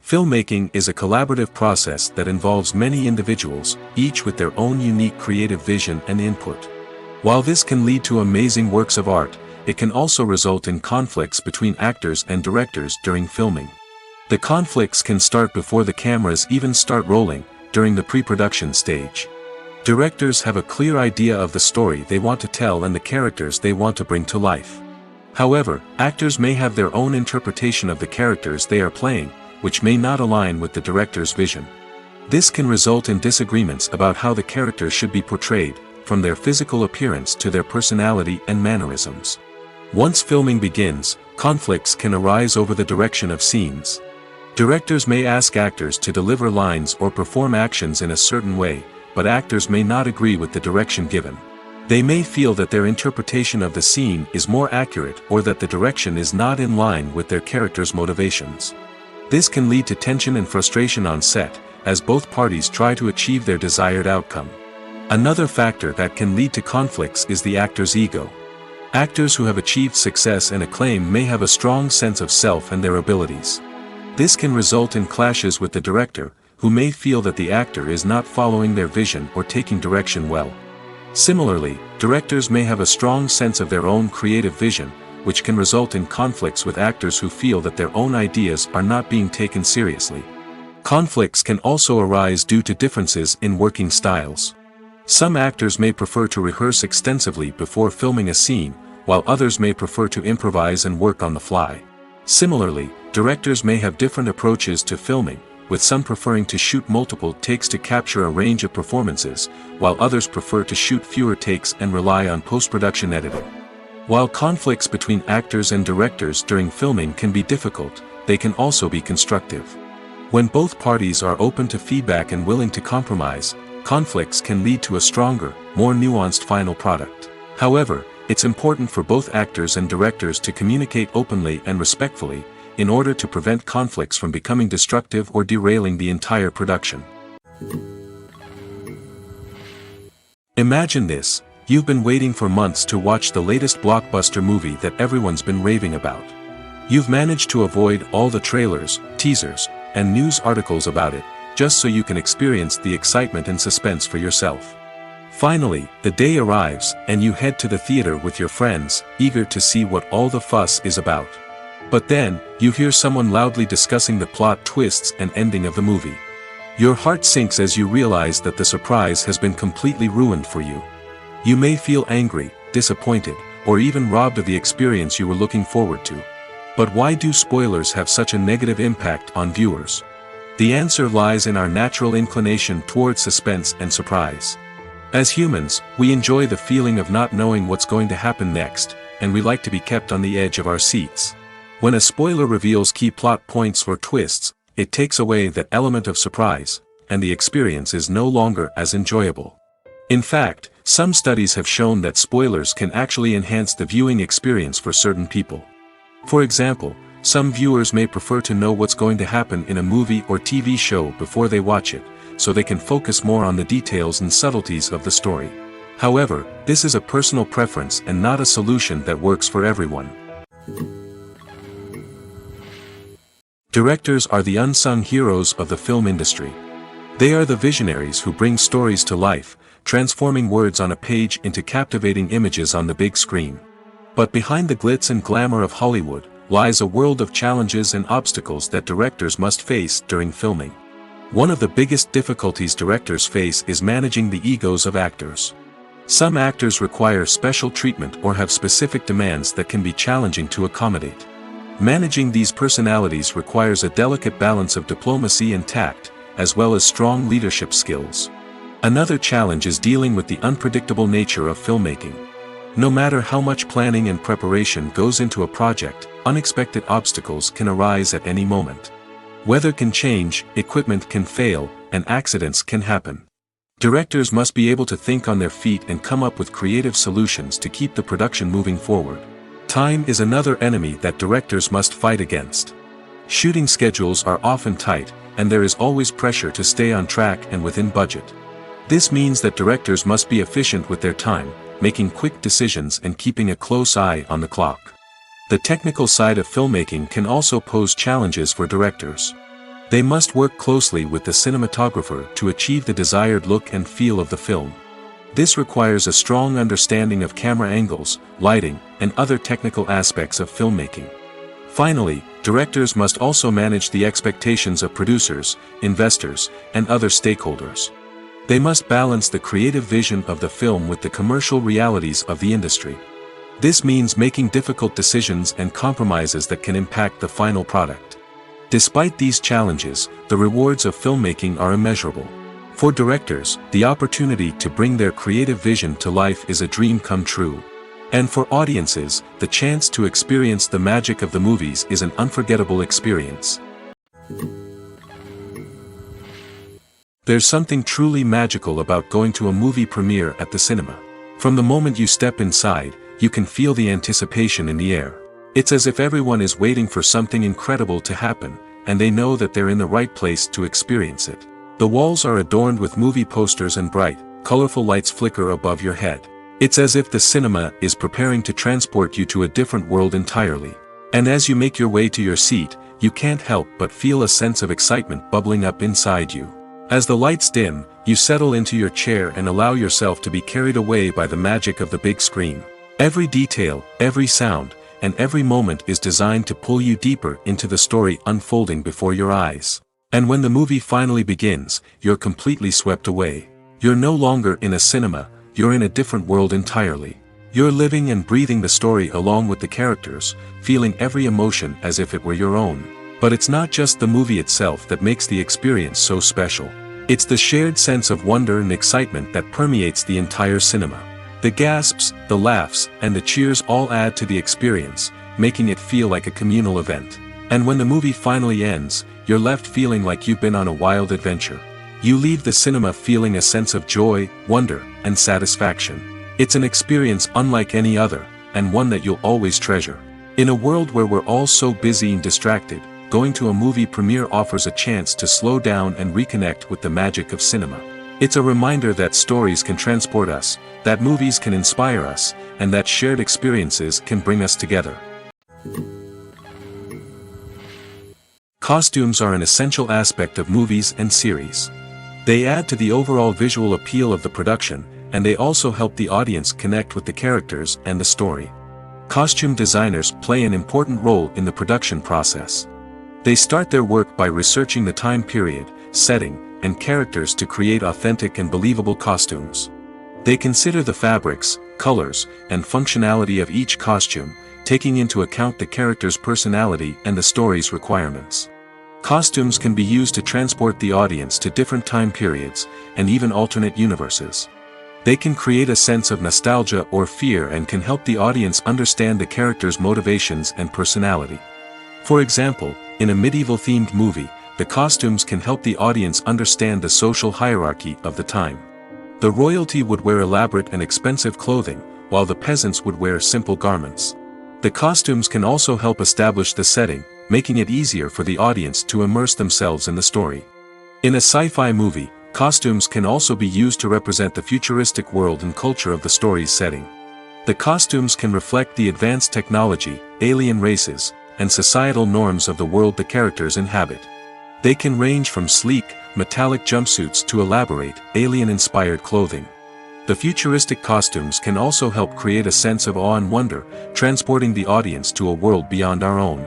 Filmmaking is a collaborative process that involves many individuals, each with their own unique creative vision and input. While this can lead to amazing works of art, it can also result in conflicts between actors and directors during filming. The conflicts can start before the cameras even start rolling, during the pre-production stage. Directors have a clear idea of the story they want to tell and the characters they want to bring to life. However, actors may have their own interpretation of the characters they are playing, which may not align with the director's vision. This can result in disagreements about how the characters should be portrayed, from their physical appearance to their personality and mannerisms. Once filming begins, conflicts can arise over the direction of scenes. Directors may ask actors to deliver lines or perform actions in a certain way, but actors may not agree with the direction given. They may feel that their interpretation of the scene is more accurate or that the direction is not in line with their character's motivations. This can lead to tension and frustration on set, as both parties try to achieve their desired outcome. Another factor that can lead to conflicts is the actor's ego. Actors who have achieved success and acclaim may have a strong sense of self and their abilities. This can result in clashes with the director, who may feel that the actor is not following their vision or taking direction well. Similarly, directors may have a strong sense of their own creative vision, which can result in conflicts with actors who feel that their own ideas are not being taken seriously. Conflicts can also arise due to differences in working styles. Some actors may prefer to rehearse extensively before filming a scene, while others may prefer to improvise and work on the fly. Similarly, directors may have different approaches to filming, with some preferring to shoot multiple takes to capture a range of performances, while others prefer to shoot fewer takes and rely on post-production editing. While conflicts between actors and directors during filming can be difficult, they can also be constructive. When both parties are open to feedback and willing to compromise, conflicts can lead to a stronger, more nuanced final product. However, it's important for both actors and directors to communicate openly and respectfully, in order to prevent conflicts from becoming destructive or derailing the entire production. Imagine this: you've been waiting for months to watch the latest blockbuster movie that everyone's been raving about. You've managed to avoid all the trailers, teasers, and news articles about it, just so you can experience the excitement and suspense for yourself. Finally, the day arrives, and you head to the theater with your friends, eager to see what all the fuss is about. But then, you hear someone loudly discussing the plot twists and ending of the movie. Your heart sinks as you realize that the surprise has been completely ruined for you. You may feel angry, disappointed, or even robbed of the experience you were looking forward to. But why do spoilers have such a negative impact on viewers? The answer lies in our natural inclination towards suspense and surprise. As humans, we enjoy the feeling of not knowing what's going to happen next, and we like to be kept on the edge of our seats. When a spoiler reveals key plot points or twists, it takes away that element of surprise, and the experience is no longer as enjoyable. In fact, some studies have shown that spoilers can actually enhance the viewing experience for certain people. For example, some viewers may prefer to know what's going to happen in a movie or TV show before they watch it, so they can focus more on the details and subtleties of the story. However, this is a personal preference and not a solution that works for everyone. Directors are the unsung heroes of the film industry. They are the visionaries who bring stories to life, transforming words on a page into captivating images on the big screen. But behind the glitz and glamour of Hollywood, lies a world of challenges and obstacles that directors must face during filming. One of the biggest difficulties directors face is managing the egos of actors. Some actors require special treatment or have specific demands that can be challenging to accommodate. Managing these personalities requires a delicate balance of diplomacy and tact, as well as strong leadership skills. Another challenge is dealing with the unpredictable nature of filmmaking. No matter how much planning and preparation goes into a project, unexpected obstacles can arise at any moment. Weather can change, equipment can fail, and accidents can happen. Directors must be able to think on their feet and come up with creative solutions to keep the production moving forward. Time is another enemy that directors must fight against. Shooting schedules are often tight, and there is always pressure to stay on track and within budget. This means that directors must be efficient with their time, making quick decisions and keeping a close eye on the clock. The technical side of filmmaking can also pose challenges for directors. They must work closely with the cinematographer to achieve the desired look and feel of the film. This requires a strong understanding of camera angles, lighting, and other technical aspects of filmmaking. Finally, directors must also manage the expectations of producers, investors, and other stakeholders. They must balance the creative vision of the film with the commercial realities of the industry. This means making difficult decisions and compromises that can impact the final product. Despite these challenges, the rewards of filmmaking are immeasurable. For directors, the opportunity to bring their creative vision to life is a dream come true. And for audiences, the chance to experience the magic of the movies is an unforgettable experience. There's something truly magical about going to a movie premiere at the cinema. From the moment you step inside, you can feel the anticipation in the air. It's as if everyone is waiting for something incredible to happen, and they know that they're in the right place to experience it. The walls are adorned with movie posters and bright, colorful lights flicker above your head. It's as if the cinema is preparing to transport you to a different world entirely. And as you make your way to your seat, you can't help but feel a sense of excitement bubbling up inside you. As the lights dim, you settle into your chair and allow yourself to be carried away by the magic of the big screen. Every detail, every sound, and every moment is designed to pull you deeper into the story unfolding before your eyes. And when the movie finally begins, you're completely swept away. You're no longer in a cinema, you're in a different world entirely. You're living and breathing the story along with the characters, feeling every emotion as if it were your own. But it's not just the movie itself that makes the experience so special. It's the shared sense of wonder and excitement that permeates the entire cinema. The gasps, the laughs, and the cheers all add to the experience, making it feel like a communal event. And when the movie finally ends, you're left feeling like you've been on a wild adventure. You leave the cinema feeling a sense of joy, wonder, and satisfaction. It's an experience unlike any other, and one that you'll always treasure. In a world where we're all so busy and distracted, going to a movie premiere offers a chance to slow down and reconnect with the magic of cinema. It's a reminder that stories can transport us, that movies can inspire us, and that shared experiences can bring us together. Costumes are an essential aspect of movies and series. They add to the overall visual appeal of the production, and they also help the audience connect with the characters and the story. Costume designers play an important role in the production process. They start their work by researching the time period, setting, and characters to create authentic and believable costumes. They consider the fabrics, colors, and functionality of each costume, taking into account the character's personality and the story's requirements. Costumes can be used to transport the audience to different time periods, and even alternate universes. They can create a sense of nostalgia or fear and can help the audience understand the character's motivations and personality. For example, in a medieval-themed movie, the costumes can help the audience understand the social hierarchy of the time. The royalty would wear elaborate and expensive clothing, while the peasants would wear simple garments. The costumes can also help establish the setting, making it easier for the audience to immerse themselves in the story. In a sci-fi movie, costumes can also be used to represent the futuristic world and culture of the story's setting. The costumes can reflect the advanced technology, alien races, and societal norms of the world the characters inhabit. They can range from sleek, metallic jumpsuits to elaborate, alien-inspired clothing. The futuristic costumes can also help create a sense of awe and wonder, transporting the audience to a world beyond our own.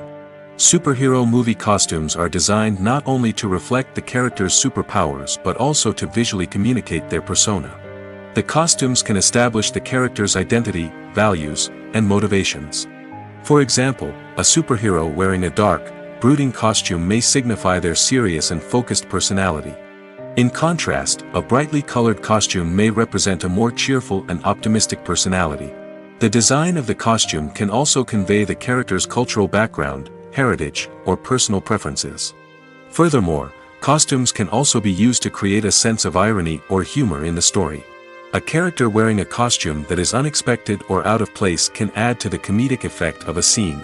Superhero movie costumes are designed not only to reflect the character's superpowers but also to visually communicate their persona. The costumes can establish the character's identity, values, and motivations. For example, a superhero wearing a dark, brooding costume may signify their serious and focused personality. In contrast, a brightly colored costume may represent a more cheerful and optimistic personality. The design of the costume can also convey the character's cultural background, heritage, or personal preferences. Furthermore, costumes can also be used to create a sense of irony or humor in the story. A character wearing a costume that is unexpected or out of place can add to the comedic effect of a scene.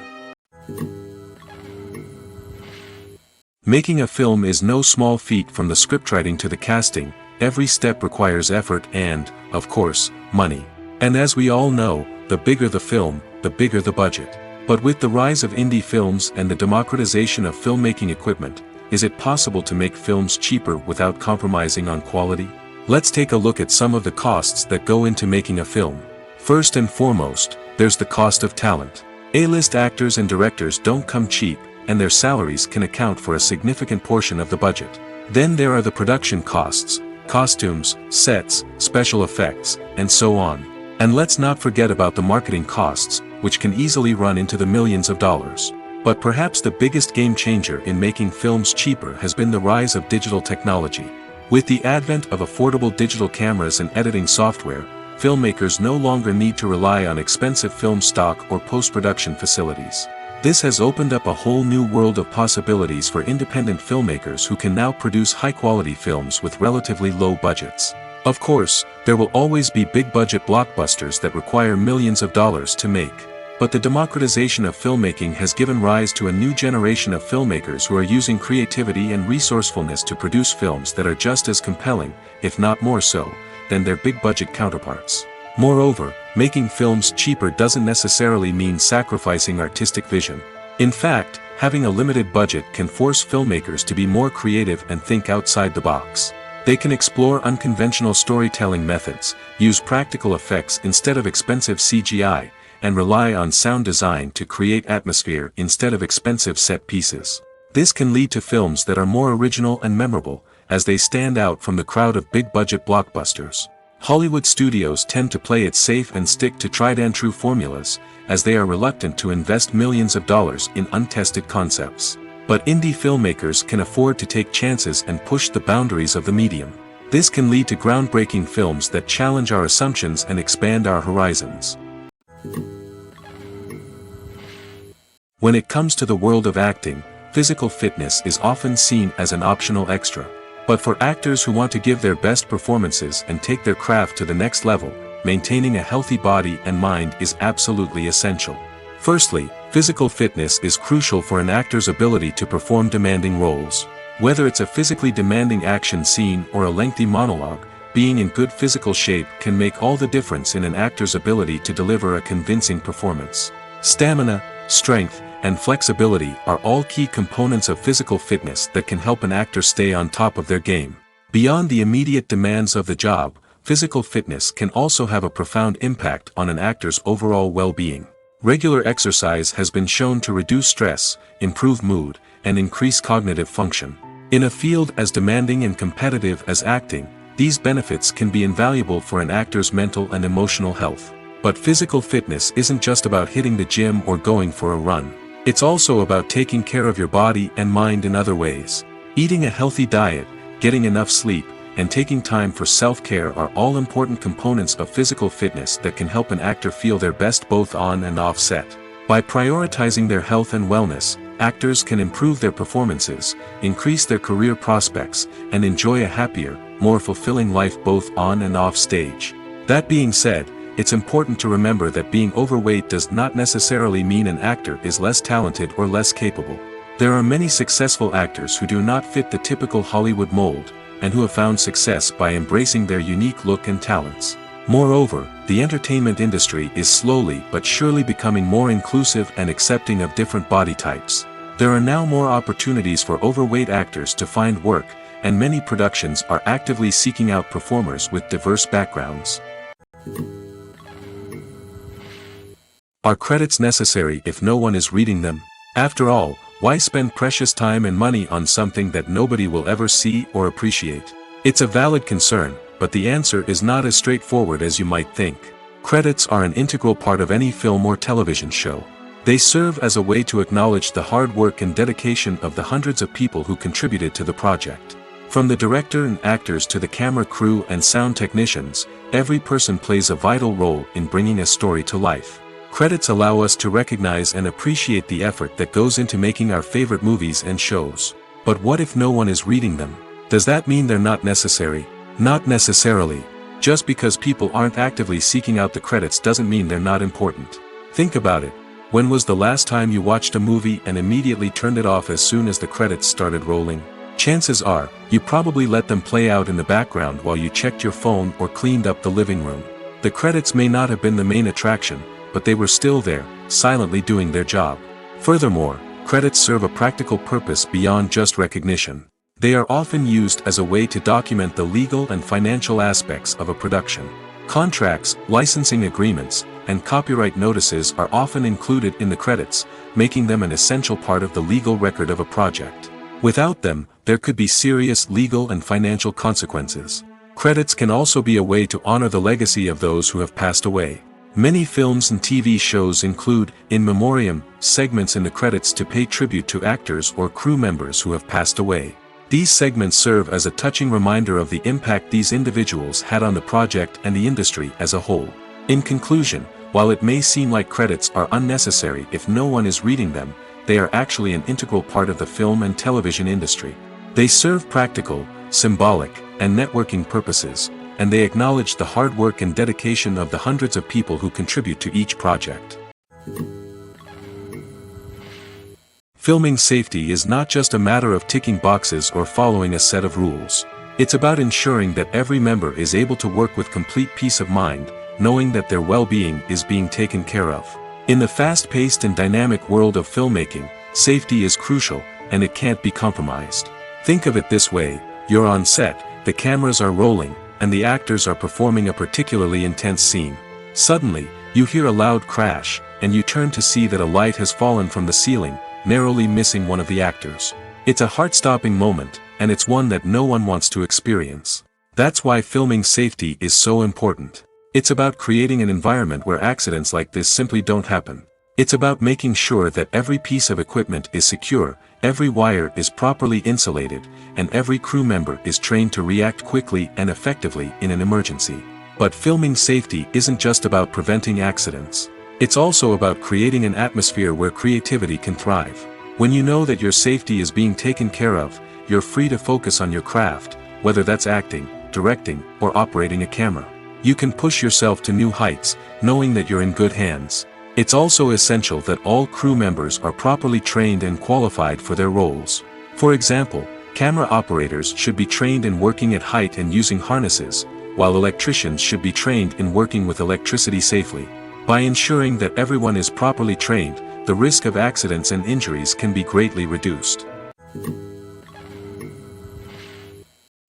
Making a film is no small feat. From the scriptwriting to the casting, every step requires effort and, of course, money. And as we all know, the bigger the film, the bigger the budget. But with the rise of indie films and the democratization of filmmaking equipment, is it possible to make films cheaper without compromising on quality? Let's take a look at some of the costs that go into making a film. First and foremost, there's the cost of talent. A-list actors and directors don't come cheap, and their salaries can account for a significant portion of the budget. Then there are the production costs, costumes, sets, special effects, and so on. And let's not forget about the marketing costs, which can easily run into the millions of dollars. But perhaps the biggest game changer in making films cheaper has been the rise of digital technology. With the advent of affordable digital cameras and editing software, filmmakers no longer need to rely on expensive film stock or post-production facilities. This has opened up a whole new world of possibilities for independent filmmakers who can now produce high-quality films with relatively low budgets. Of course, there will always be big-budget blockbusters that require millions of dollars to make. But the democratization of filmmaking has given rise to a new generation of filmmakers who are using creativity and resourcefulness to produce films that are just as compelling, if not more so, than their big-budget counterparts. Moreover, making films cheaper doesn't necessarily mean sacrificing artistic vision. In fact, having a limited budget can force filmmakers to be more creative and think outside the box. They can explore unconventional storytelling methods, use practical effects instead of expensive CGI, and rely on sound design to create atmosphere instead of expensive set pieces. This can lead to films that are more original and memorable, as they stand out from the crowd of big-budget blockbusters. Hollywood studios tend to play it safe and stick to tried-and-true formulas, as they are reluctant to invest millions of dollars in untested concepts. But indie filmmakers can afford to take chances and push the boundaries of the medium. This can lead to groundbreaking films that challenge our assumptions and expand our horizons. When it comes to the world of acting, physical fitness is often seen as an optional extra. But for actors who want to give their best performances and take their craft to the next level, maintaining a healthy body and mind is absolutely essential. Firstly, physical fitness is crucial for an actor's ability to perform demanding roles. Whether it's a physically demanding action scene or a lengthy monologue, being in good physical shape can make all the difference in an actor's ability to deliver a convincing performance. Stamina, strength, and flexibility are all key components of physical fitness that can help an actor stay on top of their game. Beyond the immediate demands of the job, physical fitness can also have a profound impact on an actor's overall well-being. Regular exercise has been shown to reduce stress, improve mood, and increase cognitive function. In a field as demanding and competitive as acting, these benefits can be invaluable for an actor's mental and emotional health. But physical fitness isn't just about hitting the gym or going for a run. It's also about taking care of your body and mind in other ways. Eating a healthy diet, getting enough sleep, and taking time for self-care are all important components of physical fitness that can help an actor feel their best both on and off set. By prioritizing their health and wellness, actors can improve their performances, increase their career prospects, and enjoy a happier, more fulfilling life both on and off stage. That being said, it's important to remember that being overweight does not necessarily mean an actor is less talented or less capable. There are many successful actors who do not fit the typical Hollywood mold, and who have found success by embracing their unique look and talents. Moreover, the entertainment industry is slowly but surely becoming more inclusive and accepting of different body types. There are now more opportunities for overweight actors to find work, and many productions are actively seeking out performers with diverse backgrounds. Are credits necessary if no one is reading them? After all, why spend precious time and money on something that nobody will ever see or appreciate? It's a valid concern, but the answer is not as straightforward as you might think. Credits are an integral part of any film or television show. They serve as a way to acknowledge the hard work and dedication of the hundreds of people who contributed to the project. From the director and actors to the camera crew and sound technicians, every person plays a vital role in bringing a story to life. Credits allow us to recognize and appreciate the effort that goes into making our favorite movies and shows. But what if no one is reading them? Does that mean they're not necessary? Not necessarily. Just because people aren't actively seeking out the credits doesn't mean they're not important. Think about it. When was the last time you watched a movie and immediately turned it off as soon as the credits started rolling? Chances are, you probably let them play out in the background while you checked your phone or cleaned up the living room. The credits may not have been the main attraction, but they were still there, silently doing their job. Furthermore, credits serve a practical purpose beyond just recognition. They are often used as a way to document the legal and financial aspects of a production. Contracts, licensing agreements, and copyright notices are often included in the credits, making them an essential part of the legal record of a project. Without them, there could be serious legal and financial consequences. Credits can also be a way to honor the legacy of those who have passed away. Many films and TV shows include, in memoriam, segments in the credits to pay tribute to actors or crew members who have passed away. These segments serve as a touching reminder of the impact these individuals had on the project and the industry as a whole. In conclusion, while it may seem like credits are unnecessary if no one is reading them, they are actually an integral part of the film and television industry. They serve practical, symbolic, and networking purposes, and they acknowledge the hard work and dedication of the hundreds of people who contribute to each project. Filming safety is not just a matter of ticking boxes or following a set of rules. It's about ensuring that every member is able to work with complete peace of mind, knowing that their well-being is being taken care of. In the fast-paced and dynamic world of filmmaking, safety is crucial, and it can't be compromised. Think of it this way: you're on set, the cameras are rolling, and the actors are performing a particularly intense scene. Suddenly, you hear a loud crash, and you turn to see that a light has fallen from the ceiling, narrowly missing one of the actors. It's a heart-stopping moment, and it's one that no one wants to experience. That's why filming safety is so important. It's about creating an environment where accidents like this simply don't happen. It's about making sure that every piece of equipment is secure, every wire is properly insulated, and every crew member is trained to react quickly and effectively in an emergency. But filming safety isn't just about preventing accidents. It's also about creating an atmosphere where creativity can thrive. When you know that your safety is being taken care of, you're free to focus on your craft, whether that's acting, directing, or operating a camera. You can push yourself to new heights, knowing that you're in good hands. It's also essential that all crew members are properly trained and qualified for their roles. For example, camera operators should be trained in working at height and using harnesses, while electricians should be trained in working with electricity safely. By ensuring that everyone is properly trained, the risk of accidents and injuries can be greatly reduced.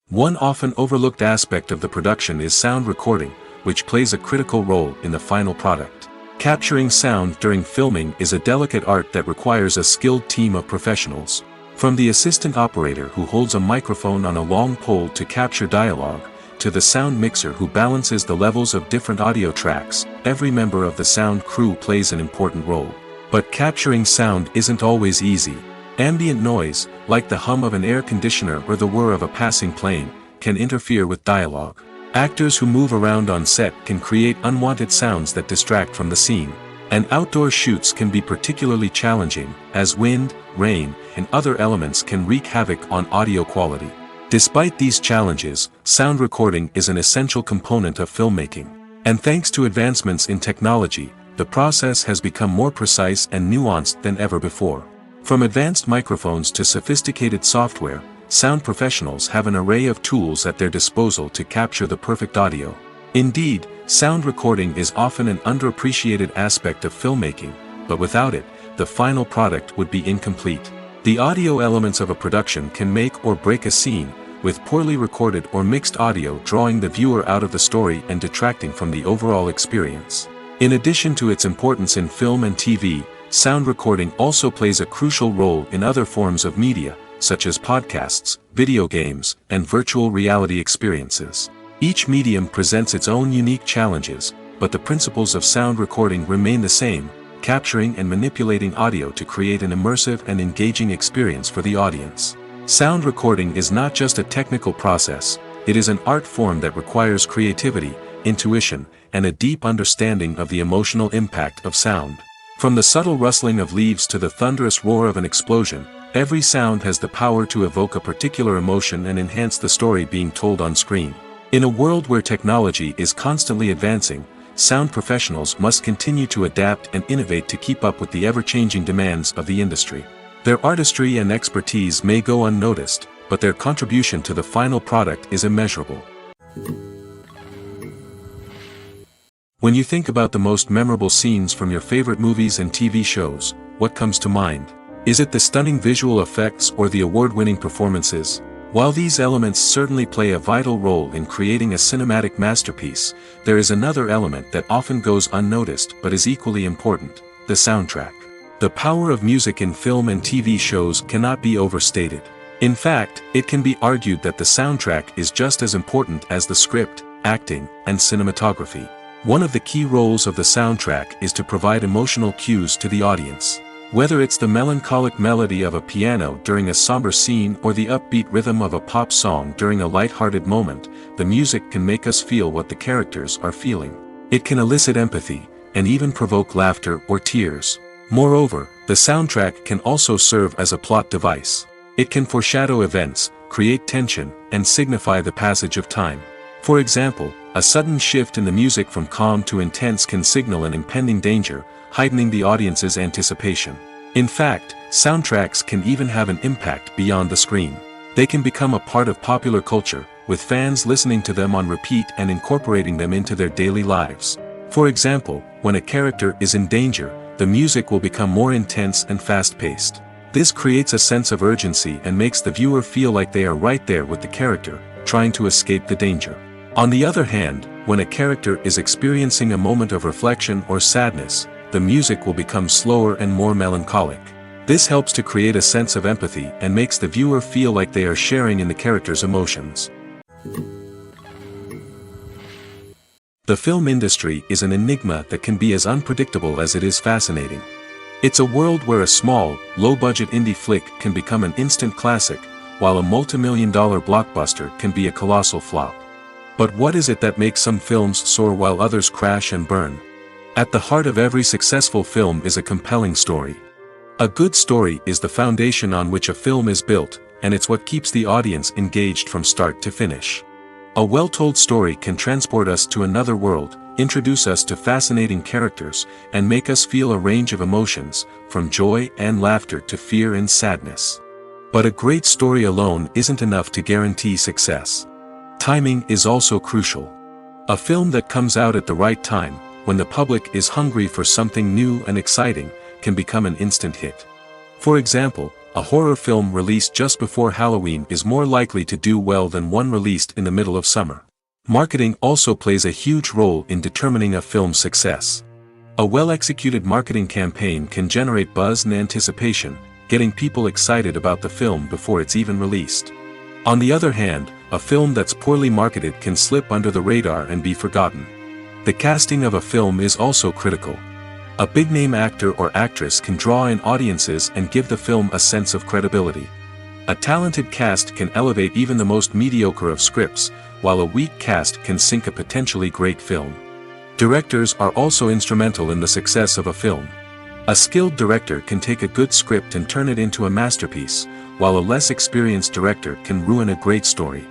One often overlooked aspect of the production is sound recording, which plays a critical role in the final product. Capturing sound during filming is a delicate art that requires a skilled team of professionals. From the assistant operator who holds a microphone on a long pole to capture dialogue, to the sound mixer who balances the levels of different audio tracks, every member of the sound crew plays an important role. But capturing sound isn't always easy. Ambient noise, like the hum of an air conditioner or the whir of a passing plane, can interfere with dialogue. Actors who move around on set can create unwanted sounds that distract from the scene. And outdoor shoots can be particularly challenging, as wind, rain, and other elements can wreak havoc on audio quality. Despite these challenges, sound recording is an essential component of filmmaking. And thanks to advancements in technology, the process has become more precise and nuanced than ever before. From advanced microphones to sophisticated software, sound professionals have an array of tools at their disposal to capture the perfect audio. Indeed, sound recording is often an underappreciated aspect of filmmaking, but without it, the final product would be incomplete. The audio elements of a production can make or break a scene, with poorly recorded or mixed audio drawing the viewer out of the story and detracting from the overall experience. In addition to its importance in film and TV, sound recording also plays a crucial role in other forms of media, such as podcasts, video games, and virtual reality experiences. Each medium presents its own unique challenges, but the principles of sound recording remain the same, capturing and manipulating audio to create an immersive and engaging experience for the audience. Sound recording is not just a technical process, it is an art form that requires creativity, intuition, and a deep understanding of the emotional impact of sound. From the subtle rustling of leaves to the thunderous roar of an explosion, every sound has the power to evoke a particular emotion and enhance the story being told on screen. In a world where technology is constantly advancing, sound professionals must continue to adapt and innovate to keep up with the ever-changing demands of the industry. Their artistry and expertise may go unnoticed, but their contribution to the final product is immeasurable. When you think about the most memorable scenes from your favorite movies and TV shows, what comes to mind? Is it the stunning visual effects or the award-winning performances? While these elements certainly play a vital role in creating a cinematic masterpiece, there is another element that often goes unnoticed but is equally important: the soundtrack. The power of music in film and TV shows cannot be overstated. In fact, it can be argued that the soundtrack is just as important as the script, acting, and cinematography. One of the key roles of the soundtrack is to provide emotional cues to the audience. Whether it's the melancholic melody of a piano during a somber scene or the upbeat rhythm of a pop song during a light-hearted moment, the music can make us feel what the characters are feeling. It can elicit empathy, and even provoke laughter or tears. Moreover, the soundtrack can also serve as a plot device. It can foreshadow events, create tension, and signify the passage of time. For example, a sudden shift in the music from calm to intense can signal an impending danger, heightening the audience's anticipation. In fact, soundtracks can even have an impact beyond the screen. They can become a part of popular culture, with fans listening to them on repeat and incorporating them into their daily lives. For example, when a character is in danger, the music will become more intense and fast-paced. This creates a sense of urgency and makes the viewer feel like they are right there with the character, trying to escape the danger. On the other hand, when a character is experiencing a moment of reflection or sadness, the music will become slower and more melancholic. This helps to create a sense of empathy and makes the viewer feel like they are sharing in the character's emotions. The film industry is an enigma that can be as unpredictable as it is fascinating. It's a world where a small, low-budget indie flick can become an instant classic, while a multi-million-dollar blockbuster can be a colossal flop. But what is it that makes some films soar while others crash and burn? At the heart of every successful film is a compelling story. A good story is the foundation on which a film is built, and it's what keeps the audience engaged from start to finish. A well-told story can transport us to another world, introduce us to fascinating characters, and make us feel a range of emotions, from joy and laughter to fear and sadness. But a great story alone isn't enough to guarantee success. Timing is also crucial. A film that comes out at the right time, when the public is hungry for something new and exciting, can become an instant hit. For example, a horror film released just before Halloween is more likely to do well than one released in the middle of summer. Marketing also plays a huge role in determining a film's success. A well-executed marketing campaign can generate buzz and anticipation, getting people excited about the film before it's even released. On the other hand, a film that's poorly marketed can slip under the radar and be forgotten. The casting of a film is also critical. A big-name actor or actress can draw in audiences and give the film a sense of credibility. A talented cast can elevate even the most mediocre of scripts, while a weak cast can sink a potentially great film. Directors are also instrumental in the success of a film. A skilled director can take a good script and turn it into a masterpiece, while a less experienced director can ruin a great story.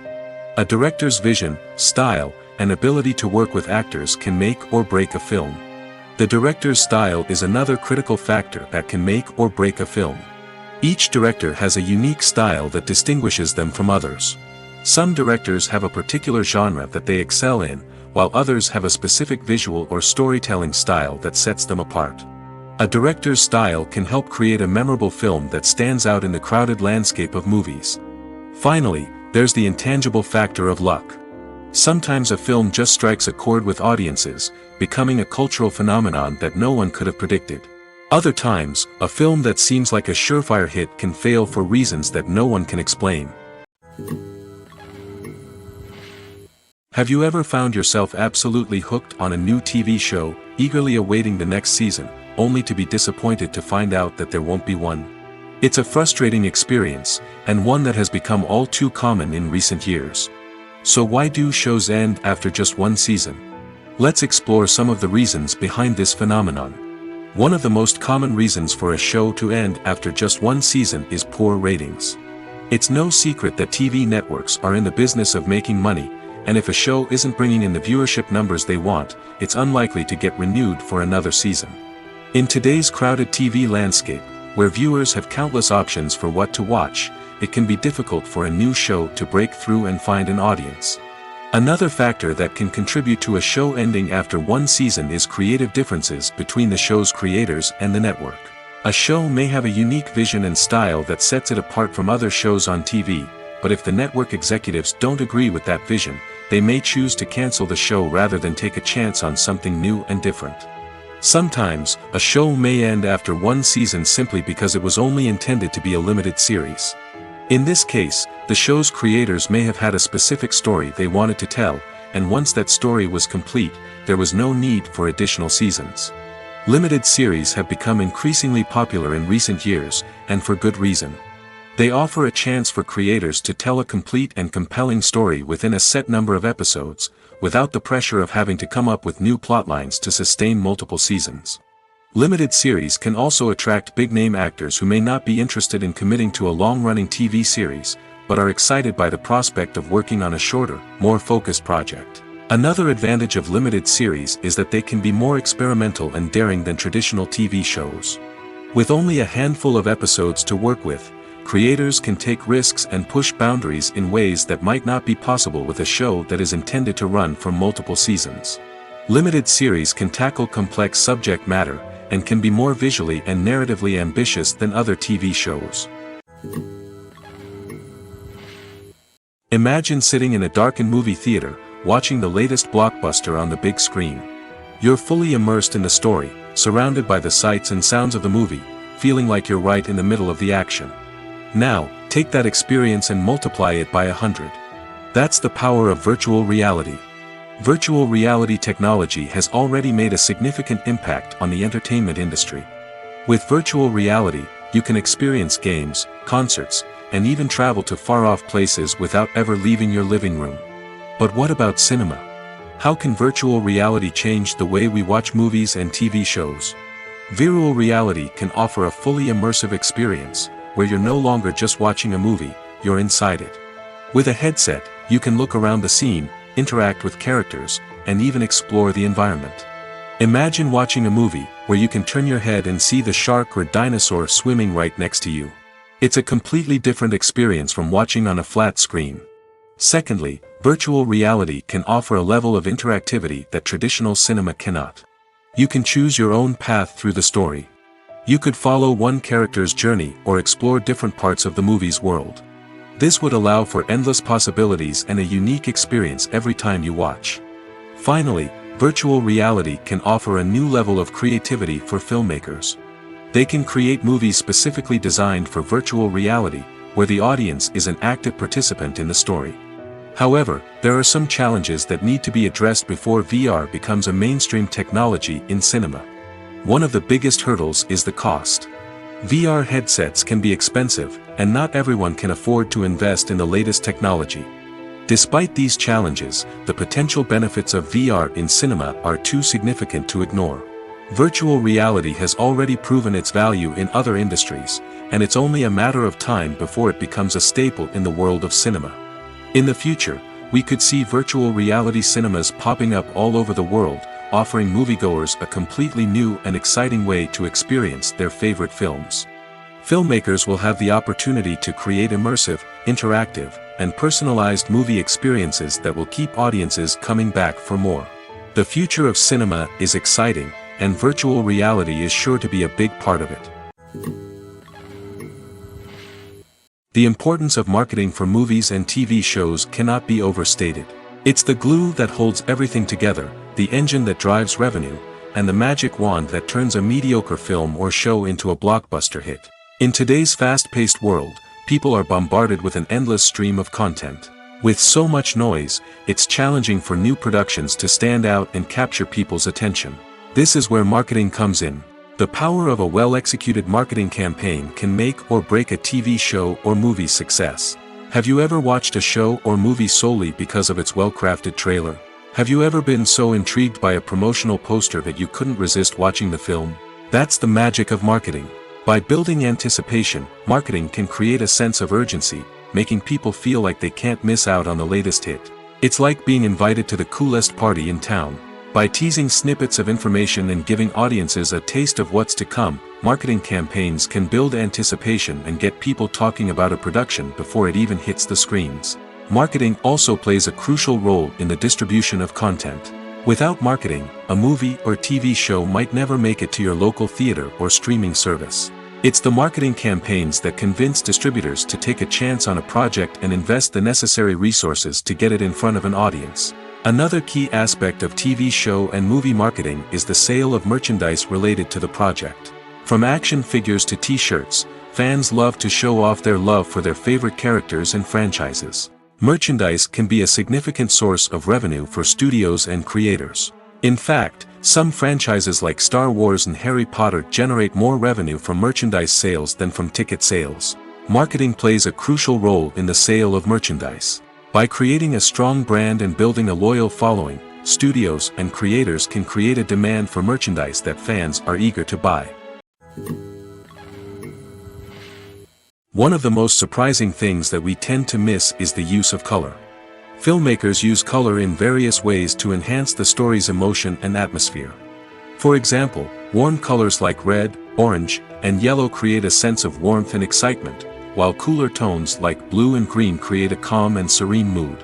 A director's vision, style, and ability to work with actors can make or break a film. The director's style is another critical factor that can make or break a film. Each director has a unique style that distinguishes them from others. Some directors have a particular genre that they excel in, while others have a specific visual or storytelling style that sets them apart. A director's style can help create a memorable film that stands out in the crowded landscape of movies. Finally, there's the intangible factor of luck. Sometimes a film just strikes a chord with audiences, becoming a cultural phenomenon that no one could have predicted. Other times, a film that seems like a surefire hit can fail for reasons that no one can explain. Have you ever found yourself absolutely hooked on a new TV show, eagerly awaiting the next season, only to be disappointed to find out that there won't be one? It's a frustrating experience, and one that has become all too common in recent years. So why do shows end after just one season? Let's explore some of the reasons behind this phenomenon. One of the most common reasons for a show to end after just one season is poor ratings. It's no secret that TV networks are in the business of making money, and if a show isn't bringing in the viewership numbers they want, it's unlikely to get renewed for another season. In today's crowded TV landscape, where viewers have countless options for what to watch, it can be difficult for a new show to break through and find an audience. Another factor that can contribute to a show ending after one season is creative differences between the show's creators and the network. A show may have a unique vision and style that sets it apart from other shows on TV, but if the network executives don't agree with that vision, they may choose to cancel the show rather than take a chance on something new and different. Sometimes, a show may end after one season simply because it was only intended to be a limited series. In this case, the show's creators may have had a specific story they wanted to tell, and once that story was complete, there was no need for additional seasons. Limited series have become increasingly popular in recent years, and for good reason. They offer a chance for creators to tell a complete and compelling story within a set number of episodes, without the pressure of having to come up with new plotlines to sustain multiple seasons. Limited series can also attract big-name actors who may not be interested in committing to a long-running TV series, but are excited by the prospect of working on a shorter, more focused project. Another advantage of limited series is that they can be more experimental and daring than traditional TV shows. With only a handful of episodes to work with, creators can take risks and push boundaries in ways that might not be possible with a show that is intended to run for multiple seasons. Limited series can tackle complex subject matter, and can be more visually and narratively ambitious than other TV shows. Imagine sitting in a darkened movie theater, watching the latest blockbuster on the big screen. You're fully immersed in the story, surrounded by the sights and sounds of the movie, feeling like you're right in the middle of the action. Now, take that experience and multiply it by 100. That's the power of virtual reality. Virtual reality technology has already made a significant impact on the entertainment industry. With virtual reality, you can experience games, concerts, and even travel to far-off places without ever leaving your living room. But what about cinema? How can virtual reality change the way we watch movies and TV shows? Virtual reality can offer a fully immersive experience, where you're no longer just watching a movie, you're inside it. With a headset, you can look around the scene, interact with characters, and even explore the environment. Imagine watching a movie where you can turn your head and see the shark or dinosaur swimming right next to you. It's a completely different experience from watching on a flat screen. Secondly, virtual reality can offer a level of interactivity that traditional cinema cannot. You can choose your own path through the story. You could follow one character's journey or explore different parts of the movie's world. This would allow for endless possibilities and a unique experience every time you watch. Finally, virtual reality can offer a new level of creativity for filmmakers. They can create movies specifically designed for virtual reality, where the audience is an active participant in the story. However, there are some challenges that need to be addressed before VR becomes a mainstream technology in cinema. One of the biggest hurdles is the cost. VR headsets can be expensive, and not everyone can afford to invest in the latest technology. Despite these challenges, the potential benefits of VR in cinema are too significant to ignore. Virtual reality has already proven its value in other industries, and it's only a matter of time before it becomes a staple in the world of cinema. In the future, we could see virtual reality cinemas popping up all over the world, offering moviegoers a completely new and exciting way to experience their favorite films. Filmmakers will have the opportunity to create immersive, interactive, and personalized movie experiences that will keep audiences coming back for more. The future of cinema is exciting, and virtual reality is sure to be a big part of it. The importance of marketing for movies and TV shows cannot be overstated. It's the glue that holds everything together, the engine that drives revenue, and the magic wand that turns a mediocre film or show into a blockbuster hit. In today's fast-paced world, people are bombarded with an endless stream of content. With so much noise, it's challenging for new productions to stand out and capture people's attention. This is where marketing comes in. The power of a well-executed marketing campaign can make or break a TV show or movie's success. Have you ever watched a show or movie solely because of its well-crafted trailer? Have you ever been so intrigued by a promotional poster that you couldn't resist watching the film? That's the magic of marketing. By building anticipation, marketing can create a sense of urgency, making people feel like they can't miss out on the latest hit. It's like being invited to the coolest party in town. By teasing snippets of information and giving audiences a taste of what's to come, marketing campaigns can build anticipation and get people talking about a production before it even hits the screens. Marketing also plays a crucial role in the distribution of content. Without marketing, a movie or TV show might never make it to your local theater or streaming service. It's the marketing campaigns that convince distributors to take a chance on a project and invest the necessary resources to get it in front of an audience. Another key aspect of TV show and movie marketing is the sale of merchandise related to the project. From action figures to t-shirts, fans love to show off their love for their favorite characters and franchises. Merchandise can be a significant source of revenue for studios and creators. In fact, some franchises like Star Wars and Harry Potter generate more revenue from merchandise sales than from ticket sales. Marketing plays a crucial role in the sale of merchandise. By creating a strong brand and building a loyal following, studios and creators can create a demand for merchandise that fans are eager to buy. One of the most surprising things that we tend to miss is the use of color. Filmmakers use color in various ways to enhance the story's emotion and atmosphere. For example, warm colors like red, orange, and yellow create a sense of warmth and excitement, while cooler tones like blue and green create a calm and serene mood.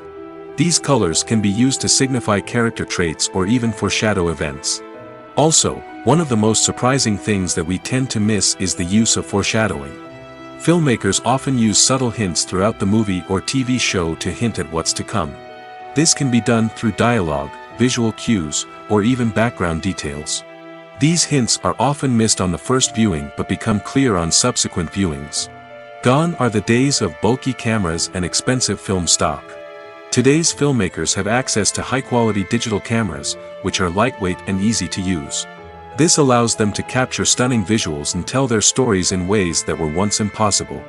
These colors can be used to signify character traits or even foreshadow events. Also, one of the most surprising things that we tend to miss is the use of foreshadowing. Filmmakers often use subtle hints throughout the movie or TV show to hint at what's to come. This can be done through dialogue, visual cues, or even background details. These hints are often missed on the first viewing but become clear on subsequent viewings. Gone are the days of bulky cameras and expensive film stock. Today's filmmakers have access to high-quality digital cameras, which are lightweight and easy to use. This allows them to capture stunning visuals and tell their stories in ways that were once impossible.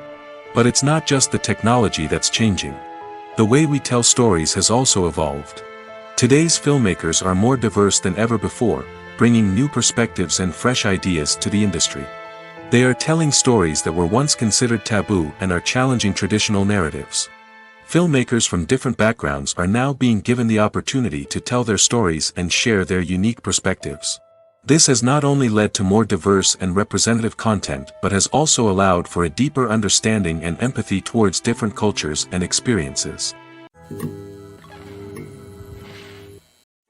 But it's not just the technology that's changing. The way we tell stories has also evolved. Today's filmmakers are more diverse than ever before, bringing new perspectives and fresh ideas to the industry. They are telling stories that were once considered taboo and are challenging traditional narratives. Filmmakers from different backgrounds are now being given the opportunity to tell their stories and share their unique perspectives. This has not only led to more diverse and representative content but has also allowed for a deeper understanding and empathy towards different cultures and experiences.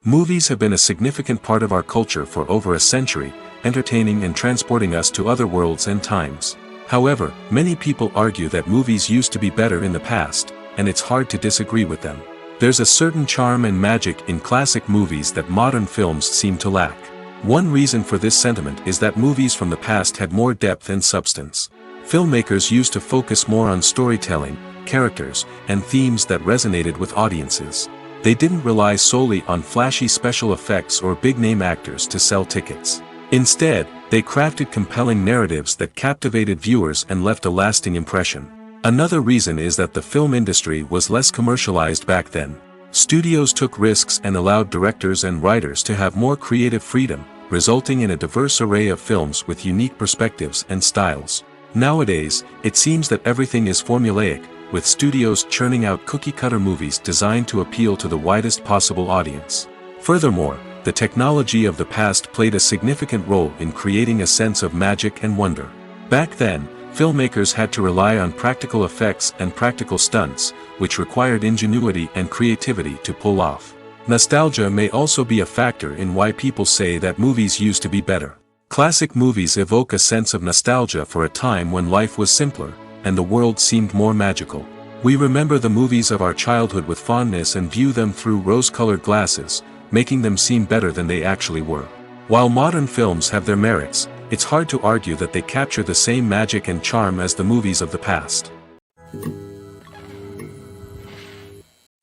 Movies have been a significant part of our culture for over a century, entertaining and transporting us to other worlds and times. However, many people argue that movies used to be better in the past, and it's hard to disagree with them. There's a certain charm and magic in classic movies that modern films seem to lack. One reason for this sentiment is that movies from the past had more depth and substance. Filmmakers used to focus more on storytelling, characters, and themes that resonated with audiences. They didn't rely solely on flashy special effects or big-name actors to sell tickets. Instead, they crafted compelling narratives that captivated viewers and left a lasting impression. Another reason is that the film industry was less commercialized back then. Studios took risks and allowed directors and writers to have more creative freedom, resulting in a diverse array of films with unique perspectives and styles. Nowadays, it seems that everything is formulaic, with studios churning out cookie-cutter movies designed to appeal to the widest possible audience. Furthermore, the technology of the past played a significant role in creating a sense of magic and wonder. Back then, filmmakers had to rely on practical effects and practical stunts, which required ingenuity and creativity to pull off. Nostalgia may also be a factor in why people say that movies used to be better. Classic movies evoke a sense of nostalgia for a time when life was simpler, and the world seemed more magical. We remember the movies of our childhood with fondness and view them through rose-colored glasses, making them seem better than they actually were. While modern films have their merits, it's hard to argue that they capture the same magic and charm as the movies of the past.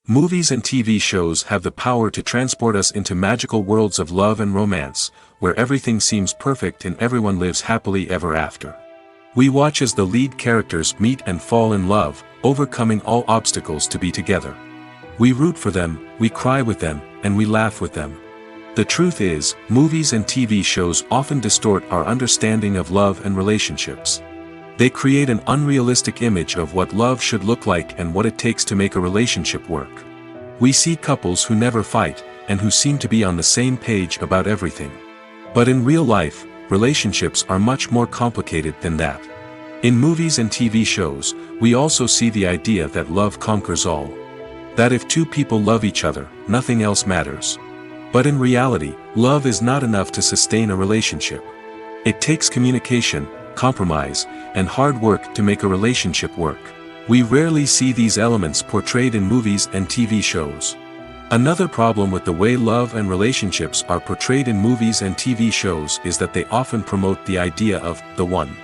Movies and TV shows have the power to transport us into magical worlds of love and romance, where everything seems perfect and everyone lives happily ever after. We watch as the lead characters meet and fall in love, overcoming all obstacles to be together. We root for them, we cry with them, and we laugh with them. The truth is, movies and TV shows often distort our understanding of love and relationships. They create an unrealistic image of what love should look like and what it takes to make a relationship work. We see couples who never fight, and who seem to be on the same page about everything. But in real life, relationships are much more complicated than that. In movies and TV shows, we also see the idea that love conquers all. That if two people love each other, nothing else matters. But in reality, love is not enough to sustain a relationship. It takes communication, compromise, and hard work to make a relationship work. We rarely see these elements portrayed in movies and TV shows. Another problem with the way love and relationships are portrayed in movies and TV shows is that they often promote the idea of the one.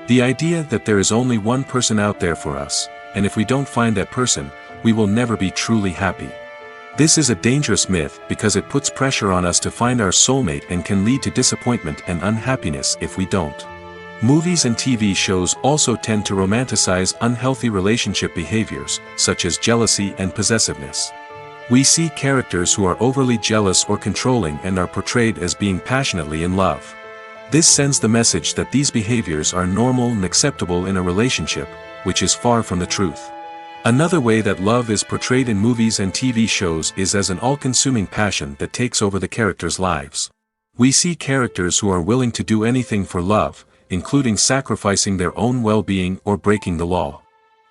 The idea that there is only one person out there for us, and if we don't find that person, we will never be truly happy. This is a dangerous myth because it puts pressure on us to find our soulmate and can lead to disappointment and unhappiness if we don't. Movies and TV shows also tend to romanticize unhealthy relationship behaviors, such as jealousy and possessiveness. We see characters who are overly jealous or controlling and are portrayed as being passionately in love. This sends the message that these behaviors are normal and acceptable in a relationship, which is far from the truth. Another way that love is portrayed in movies and TV shows is as an all-consuming passion that takes over the characters' lives. We see characters who are willing to do anything for love, including sacrificing their own well-being or breaking the law.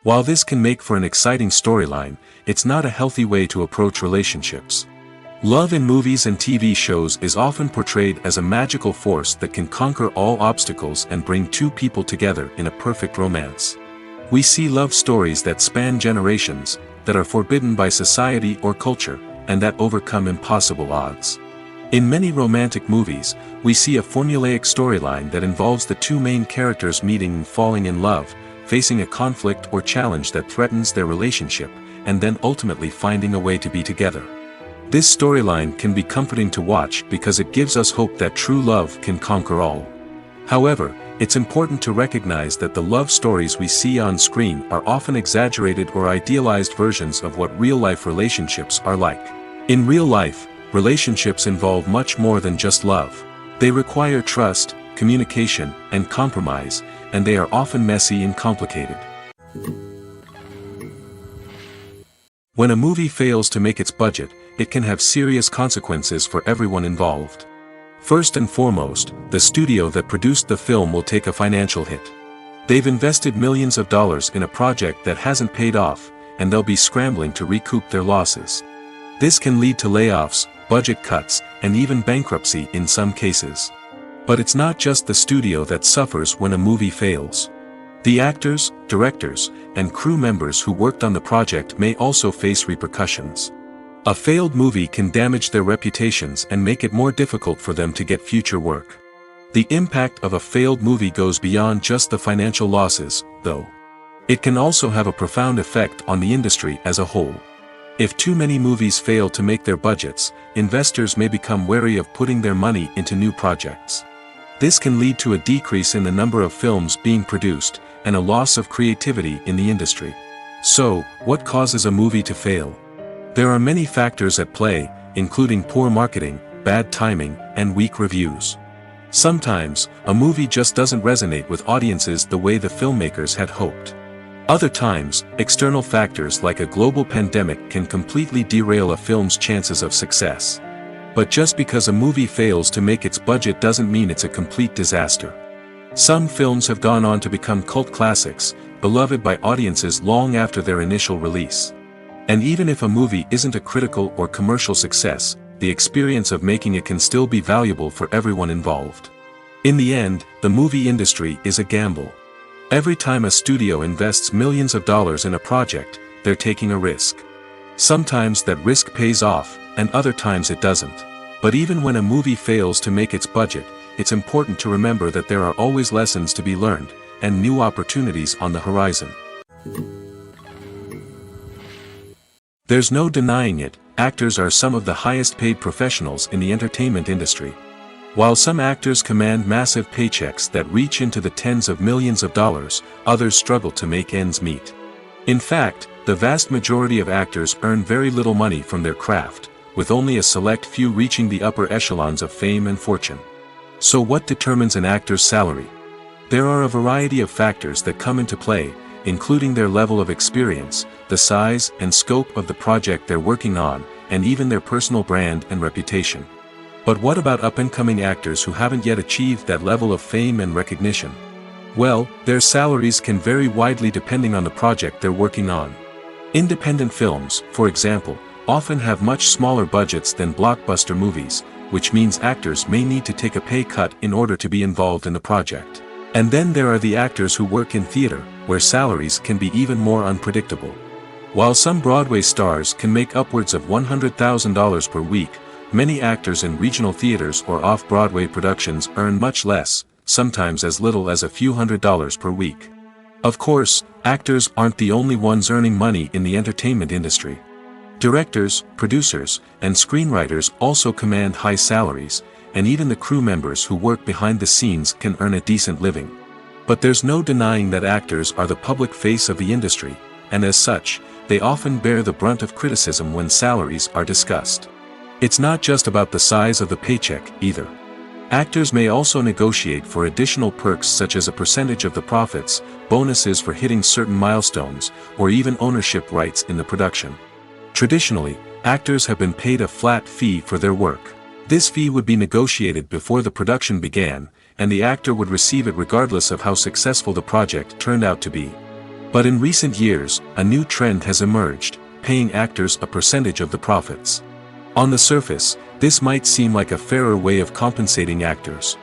While this can make for an exciting storyline, it's not a healthy way to approach relationships. Love in movies and TV shows is often portrayed as a magical force that can conquer all obstacles and bring two people together in a perfect romance. We see love stories that span generations, that are forbidden by society or culture, and that overcome impossible odds. In many romantic movies, we see a formulaic storyline that involves the two main characters meeting and falling in love, facing a conflict or challenge that threatens their relationship, and then ultimately finding a way to be together. This storyline can be comforting to watch because it gives us hope that true love can conquer all. However, it's important to recognize that the love stories we see on screen are often exaggerated or idealized versions of what real-life relationships are like. In real life, relationships involve much more than just love. They require trust, communication, and compromise, and they are often messy and complicated. When a movie fails to make its budget, it can have serious consequences for everyone involved. First and foremost, the studio that produced the film will take a financial hit. They've invested millions of dollars in a project that hasn't paid off, and they'll be scrambling to recoup their losses. This can lead to layoffs, budget cuts, and even bankruptcy in some cases. But it's not just the studio that suffers when a movie fails. The actors, directors, and crew members who worked on the project may also face repercussions. A failed movie can damage their reputations and make it more difficult for them to get future work. The impact of a failed movie goes beyond just the financial losses, though. It can also have a profound effect on the industry as a whole. If too many movies fail to make their budgets, investors may become wary of putting their money into new projects. This can lead to a decrease in the number of films being produced, and a loss of creativity in the industry. So, what causes a movie to fail? There are many factors at play, including poor marketing, bad timing, and weak reviews. Sometimes, a movie just doesn't resonate with audiences the way the filmmakers had hoped. Other times, external factors like a global pandemic can completely derail a film's chances of success. But just because a movie fails to make its budget doesn't mean it's a complete disaster. Some films have gone on to become cult classics, beloved by audiences long after their initial release. And even if a movie isn't a critical or commercial success, the experience of making it can still be valuable for everyone involved. In the end, the movie industry is a gamble. Every time a studio invests millions of dollars in a project, they're taking a risk. Sometimes that risk pays off, and other times it doesn't. But even when a movie fails to make its budget, it's important to remember that there are always lessons to be learned, and new opportunities on the horizon. There's no denying it, actors are some of the highest paid professionals in the entertainment industry. While some actors command massive paychecks that reach into the tens of millions of dollars, others struggle to make ends meet. In fact, the vast majority of actors earn very little money from their craft, with only a select few reaching the upper echelons of fame and fortune. So what determines an actor's salary? There are a variety of factors that come into play, including their level of experience, the size and scope of the project they're working on, and even their personal brand and reputation. But what about up-and-coming actors who haven't yet achieved that level of fame and recognition? Well, their salaries can vary widely depending on the project they're working on. Independent films, for example, often have much smaller budgets than blockbuster movies, which means actors may need to take a pay cut in order to be involved in the project. And then there are the actors who work in theater, where salaries can be even more unpredictable. While some Broadway stars can make upwards of $100,000 per week, many actors in regional theaters or off-Broadway productions earn much less, sometimes as little as a few $100s per week. Of course, actors aren't the only ones earning money in the entertainment industry. Directors, producers, and screenwriters also command high salaries, and even the crew members who work behind the scenes can earn a decent living. But there's no denying that actors are the public face of the industry, and as such, they often bear the brunt of criticism when salaries are discussed. It's not just about the size of the paycheck, either. Actors may also negotiate for additional perks such as a percentage of the profits, bonuses for hitting certain milestones, or even ownership rights in the production. Traditionally, actors have been paid a flat fee for their work. This fee would be negotiated before the production began, and the actor would receive it regardless of how successful the project turned out to be. But in recent years, a new trend has emerged, paying actors a percentage of the profits. On the surface, this might seem like a fairer way of compensating actors.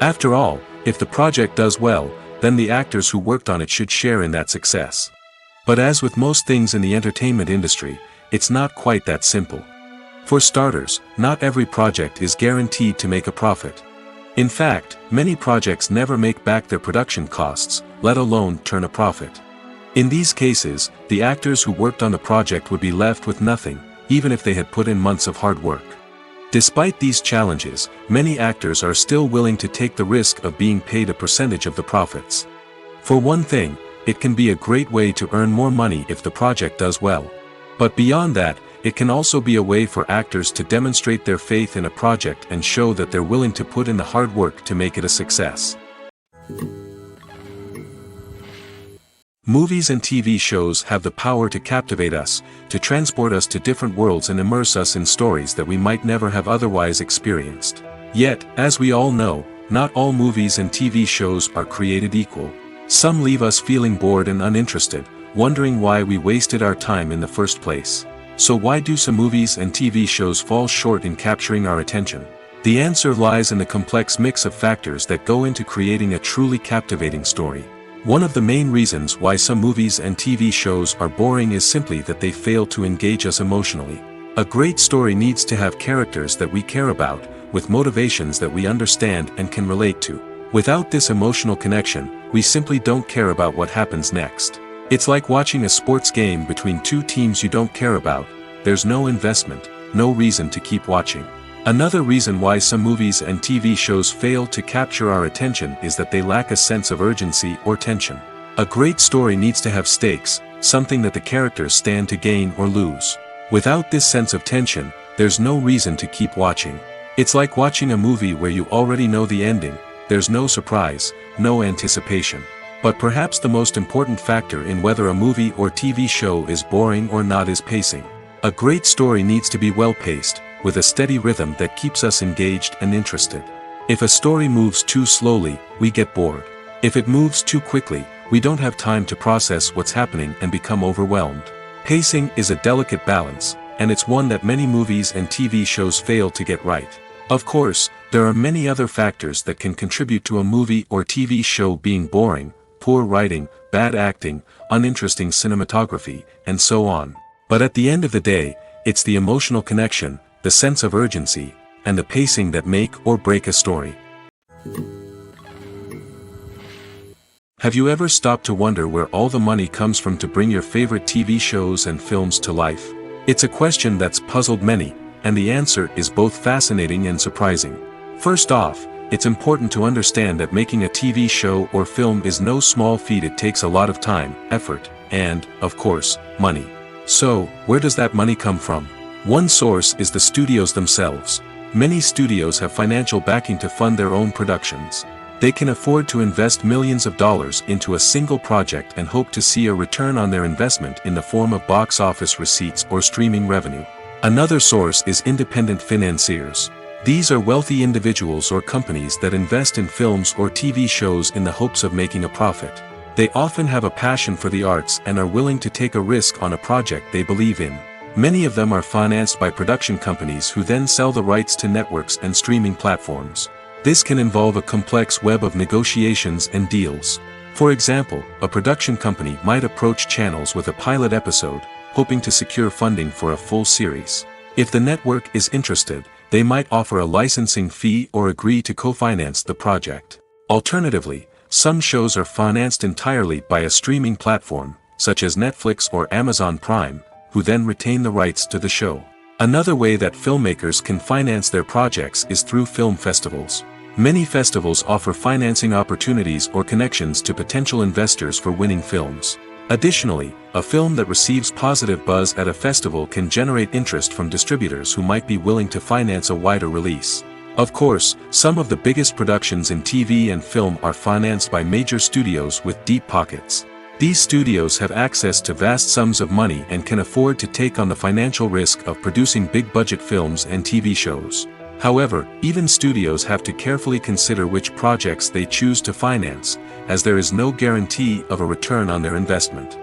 After all, if the project does well, then the actors who worked on it should share in that success. But as with most things in the entertainment industry, it's not quite that simple. For starters, not every project is guaranteed to make a profit. In fact, many projects never make back their production costs, let alone turn a profit. In these cases, the actors who worked on the project would be left with nothing, even if they had put in months of hard work. Despite these challenges, many actors are still willing to take the risk of being paid a percentage of the profits. For one thing, it can be a great way to earn more money if the project does well. But beyond that, it can also be a way for actors to demonstrate their faith in a project and show that they're willing to put in the hard work to make it a success. Movies and TV shows have the power to captivate us, to transport us to different worlds and immerse us in stories that we might never have otherwise experienced. Yet, as we all know, not all movies and TV shows are created equal. Some leave us feeling bored and uninterested, wondering why we wasted our time in the first place. So why do some movies and TV shows fall short in capturing our attention? The answer lies in the complex mix of factors that go into creating a truly captivating story. One of the main reasons why some movies and TV shows are boring is simply that they fail to engage us emotionally. A great story needs to have characters that we care about, with motivations that we understand and can relate to. Without this emotional connection, we simply don't care about what happens next. It's like watching a sports game between two teams you don't care about. There's no investment, no reason to keep watching. Another reason why some movies and TV shows fail to capture our attention is that they lack a sense of urgency or tension. A great story needs to have stakes, something that the characters stand to gain or lose. Without this sense of tension, there's no reason to keep watching. It's like watching a movie where you already know the ending. There's no surprise, no anticipation. But perhaps the most important factor in whether a movie or TV show is boring or not is pacing. A great story needs to be well-paced, with a steady rhythm that keeps us engaged and interested. If a story moves too slowly, we get bored. If it moves too quickly, we don't have time to process what's happening and become overwhelmed. Pacing is a delicate balance, and it's one that many movies and TV shows fail to get right. Of course, there are many other factors that can contribute to a movie or TV show being boring: poor writing, bad acting, uninteresting cinematography, and so on. But at the end of the day, it's the emotional connection, the sense of urgency, and the pacing that make or break a story. Have you ever stopped to wonder where all the money comes from to bring your favorite TV shows and films to life? It's a question that's puzzled many, and the answer is both fascinating and surprising. First off, it's important to understand that making a TV show or film is no small feat. It takes a lot of time, effort, and, of course, money. So, where does that money come from? One source is the studios themselves. Many studios have financial backing to fund their own productions. They can afford to invest millions of dollars into a single project and hope to see a return on their investment in the form of box office receipts or streaming revenue. Another source is independent financiers. These are wealthy individuals or companies that invest in films or TV shows in the hopes of making a profit. They often have a passion for the arts and are willing to take a risk on a project they believe in. Many of them are financed by production companies who then sell the rights to networks and streaming platforms. This can involve a complex web of negotiations and deals. For example, a production company might approach channels with a pilot episode, hoping to secure funding for a full series. If the network is interested, they might offer a licensing fee or agree to co-finance the project. Alternatively, some shows are financed entirely by a streaming platform, such as Netflix or Amazon Prime, who then retain the rights to the show. Another way that filmmakers can finance their projects is through film festivals. Many festivals offer financing opportunities or connections to potential investors for winning films. Additionally, a film that receives positive buzz at a festival can generate interest from distributors who might be willing to finance a wider release. Of course, some of the biggest productions in TV and film are financed by major studios with deep pockets. These studios have access to vast sums of money and can afford to take on the financial risk of producing big-budget films and TV shows. However, even studios have to carefully consider which projects they choose to finance, as there is no guarantee of a return on their investment.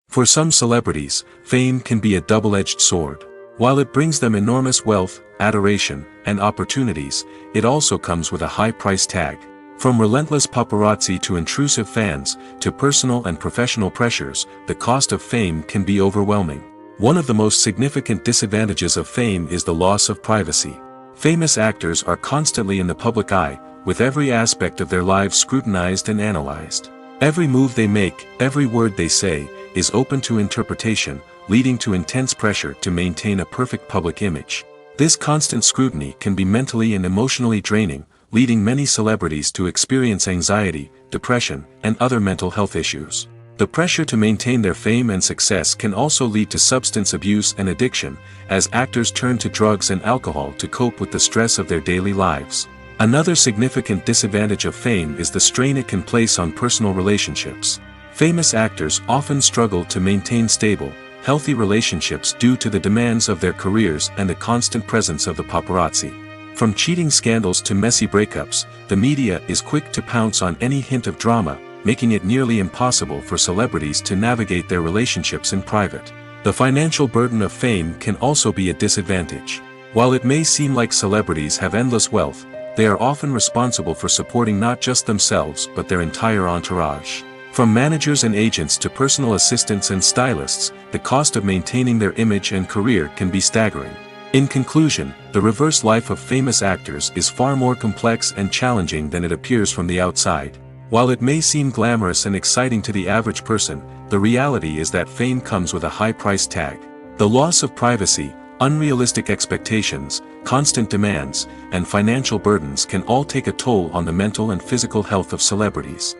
For some celebrities, fame can be a double-edged sword. While it brings them enormous wealth, adoration, and opportunities, it also comes with a high price tag. From relentless paparazzi to intrusive fans, to personal and professional pressures, the cost of fame can be overwhelming. One of the most significant disadvantages of fame is the loss of privacy. Famous actors are constantly in the public eye, with every aspect of their lives scrutinized and analyzed. Every move they make, every word they say, is open to interpretation, leading to intense pressure to maintain a perfect public image. This constant scrutiny can be mentally and emotionally draining, leading many celebrities to experience anxiety, depression, and other mental health issues. The pressure to maintain their fame and success can also lead to substance abuse and addiction, as actors turn to drugs and alcohol to cope with the stress of their daily lives. Another significant disadvantage of fame is the strain it can place on personal relationships. Famous actors often struggle to maintain stable, healthy relationships due to the demands of their careers and the constant presence of the paparazzi. From cheating scandals to messy breakups, the media is quick to pounce on any hint of drama, making it nearly impossible for celebrities to navigate their relationships in private. The financial burden of fame can also be a disadvantage. While it may seem like celebrities have endless wealth, they are often responsible for supporting not just themselves but their entire entourage. From managers and agents to personal assistants and stylists, the cost of maintaining their image and career can be staggering. In conclusion, the reverse life of famous actors is far more complex and challenging than it appears from the outside. While it may seem glamorous and exciting to the average person, the reality is that fame comes with a high price tag. The loss of privacy, unrealistic expectations, constant demands, and financial burdens can all take a toll on the mental and physical health of celebrities.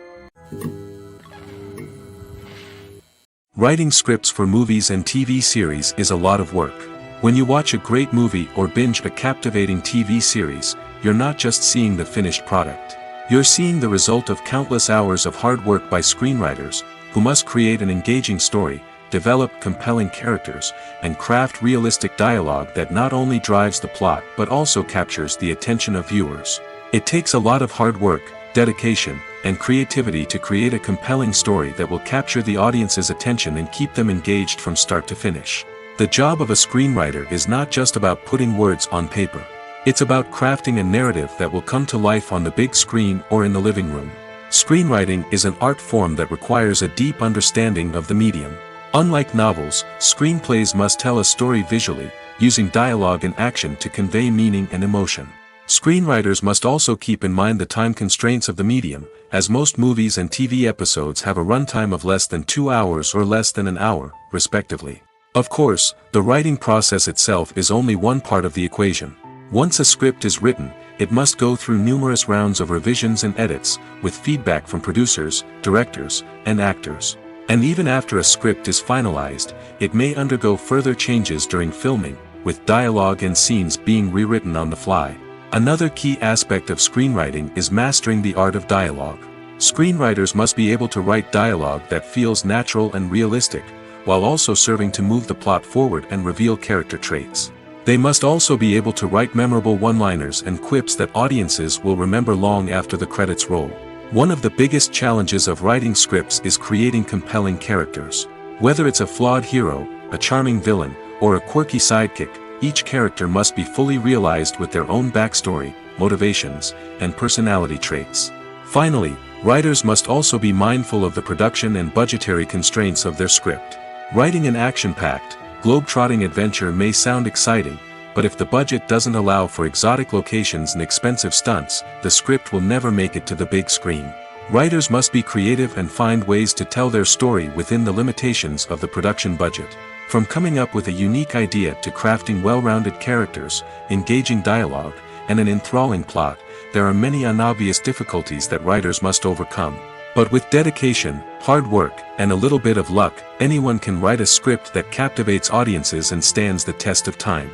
Writing scripts for movies and TV series is a lot of work. When you watch a great movie or binge a captivating TV series, you're not just seeing the finished product. You're seeing the result of countless hours of hard work by screenwriters, who must create an engaging story, develop compelling characters, and craft realistic dialogue that not only drives the plot but also captures the attention of viewers. It takes a lot of hard work, dedication, and creativity to create a compelling story that will capture the audience's attention and keep them engaged from start to finish. The job of a screenwriter is not just about putting words on paper. It's about crafting a narrative that will come to life on the big screen or in the living room. Screenwriting is an art form that requires a deep understanding of the medium. Unlike novels, screenplays must tell a story visually, using dialogue and action to convey meaning and emotion. Screenwriters must also keep in mind the time constraints of the medium, as most movies and TV episodes have a runtime of less than 2 hours or less than an hour, respectively. Of course, the writing process itself is only one part of the equation. Once a script is written, it must go through numerous rounds of revisions and edits, with feedback from producers, directors, and actors. And even after a script is finalized, it may undergo further changes during filming, with dialogue and scenes being rewritten on the fly. Another key aspect of screenwriting is mastering the art of dialogue. Screenwriters must be able to write dialogue that feels natural and realistic, while also serving to move the plot forward and reveal character traits. They must also be able to write memorable one-liners and quips that audiences will remember long after the credits roll. One of the biggest challenges of writing scripts is creating compelling characters. Whether it's a flawed hero, a charming villain, or a quirky sidekick, each character must be fully realized with their own backstory, motivations, and personality traits. Finally, writers must also be mindful of the production and budgetary constraints of their script. Writing an action-packed, globe-trotting adventure may sound exciting, but if the budget doesn't allow for exotic locations and expensive stunts, the script will never make it to the big screen. Writers must be creative and find ways to tell their story within the limitations of the production budget. From coming up with a unique idea to crafting well-rounded characters, engaging dialogue, and an enthralling plot, there are many unobvious difficulties that writers must overcome. But with dedication, hard work, and a little bit of luck, anyone can write a script that captivates audiences and stands the test of time.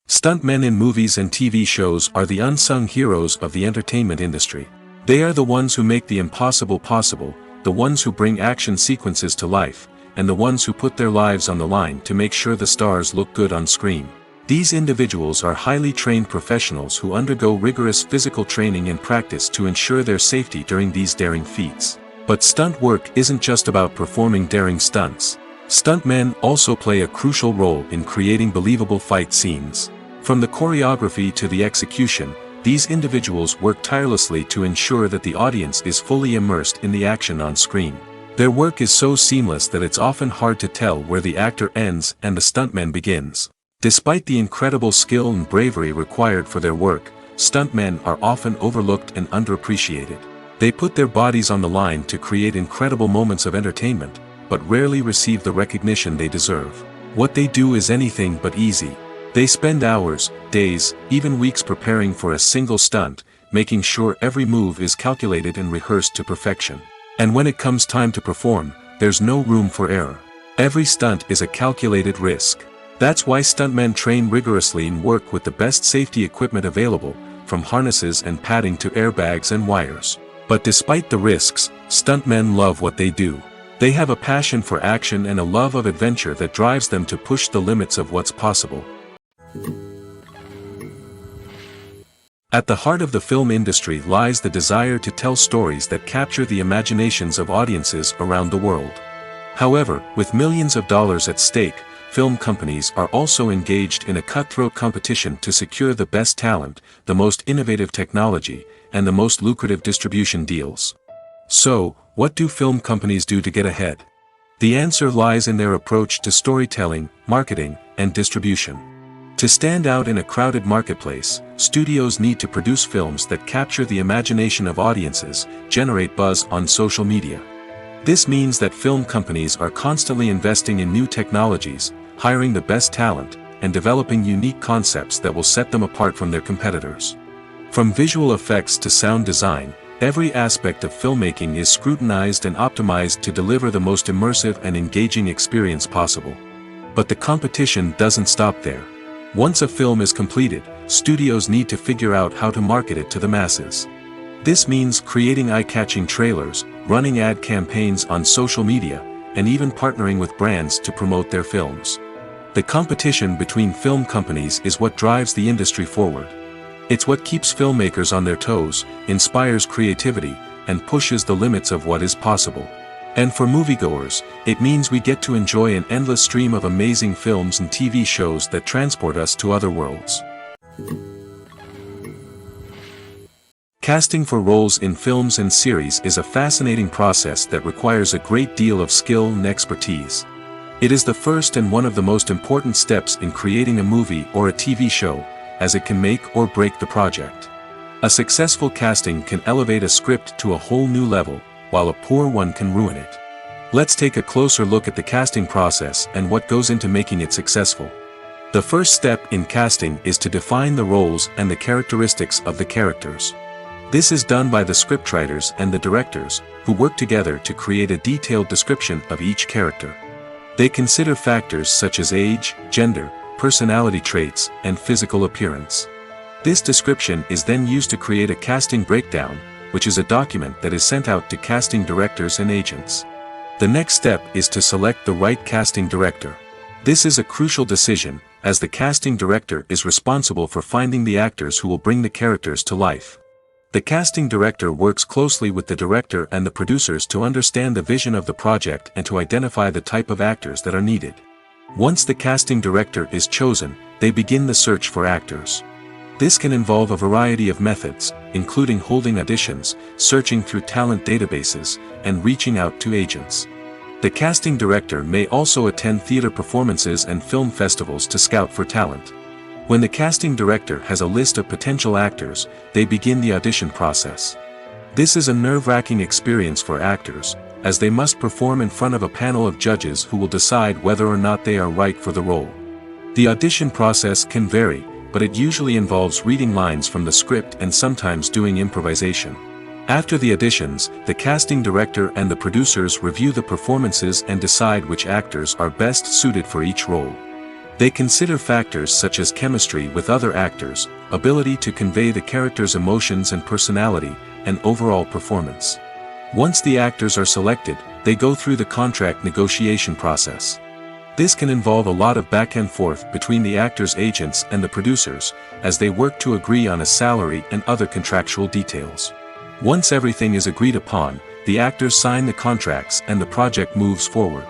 Stuntmen in movies and TV shows are the unsung heroes of the entertainment industry. They are the ones who make the impossible possible, the ones who bring action sequences to life, and the ones who put their lives on the line to make sure the stars look good on screen. These individuals are highly trained professionals who undergo rigorous physical training and practice to ensure their safety during these daring feats. But stunt work isn't just about performing daring stunts. Stuntmen also play a crucial role in creating believable fight scenes. From the choreography to the execution, these individuals work tirelessly to ensure that the audience is fully immersed in the action on screen. Their work is so seamless that it's often hard to tell where the actor ends and the stuntman begins. Despite the incredible skill and bravery required for their work, stuntmen are often overlooked and underappreciated. They put their bodies on the line to create incredible moments of entertainment, but rarely receive the recognition they deserve. What they do is anything but easy. They spend hours, days, even weeks preparing for a single stunt, making sure every move is calculated and rehearsed to perfection. And when it comes time to perform, there's no room for error. Every stunt is a calculated risk. That's why stuntmen train rigorously and work with the best safety equipment available, from harnesses and padding to airbags and wires. But despite the risks, stuntmen love what they do. They have a passion for action and a love of adventure that drives them to push the limits of what's possible. At the heart of the film industry lies the desire to tell stories that capture the imaginations of audiences around the world. However, with millions of dollars at stake, film companies are also engaged in a cutthroat competition to secure the best talent, the most innovative technology, and the most lucrative distribution deals. So, what do film companies do to get ahead? The answer lies in their approach to storytelling, marketing, and distribution. To stand out in a crowded marketplace, studios need to produce films that capture the imagination of audiences, generate buzz on social media. This means that film companies are constantly investing in new technologies, hiring the best talent, and developing unique concepts that will set them apart from their competitors. From visual effects to sound design, every aspect of filmmaking is scrutinized and optimized to deliver the most immersive and engaging experience possible. But the competition doesn't stop there. Once a film is completed, studios need to figure out how to market it to the masses. This means creating eye-catching trailers, running ad campaigns on social media, and even partnering with brands to promote their films. The competition between film companies is what drives the industry forward. It's what keeps filmmakers on their toes, inspires creativity, and pushes the limits of what is possible. And for moviegoers, it means we get to enjoy an endless stream of amazing films and TV shows that transport us to other worlds. Casting for roles in films and series is a fascinating process that requires a great deal of skill and expertise. It is the first and one of the most important steps in creating a movie or a TV show, as it can make or break the project. A successful casting can elevate a script to a whole new level, while a poor one can ruin it. Let's take a closer look at the casting process and what goes into making it successful. The first step in casting is to define the roles and the characteristics of the characters. This is done by the scriptwriters and the directors, who work together to create a detailed description of each character. They consider factors such as age, gender, personality traits, and physical appearance. This description is then used to create a casting breakdown, which is a document that is sent out to casting directors and agents. The next step is to select the right casting director. This is a crucial decision, as the casting director is responsible for finding the actors who will bring the characters to life. The casting director works closely with the director and the producers to understand the vision of the project and to identify the type of actors that are needed. Once the casting director is chosen, they begin the search for actors. This can involve a variety of methods, including holding auditions, searching through talent databases, and reaching out to agents. The casting director may also attend theater performances and film festivals to scout for talent. When the casting director has a list of potential actors, they begin the audition process. This is a nerve-wracking experience for actors, as they must perform in front of a panel of judges who will decide whether or not they are right for the role. The audition process can vary, but it usually involves reading lines from the script and sometimes doing improvisation. After the auditions, the casting director and the producers review the performances and decide which actors are best suited for each role. They consider factors such as chemistry with other actors, ability to convey the character's emotions and personality, and overall performance. Once the actors are selected, they go through the contract negotiation process. This can involve a lot of back and forth between the actors' agents and the producers, as they work to agree on a salary and other contractual details. Once everything is agreed upon, the actors sign the contracts and the project moves forward.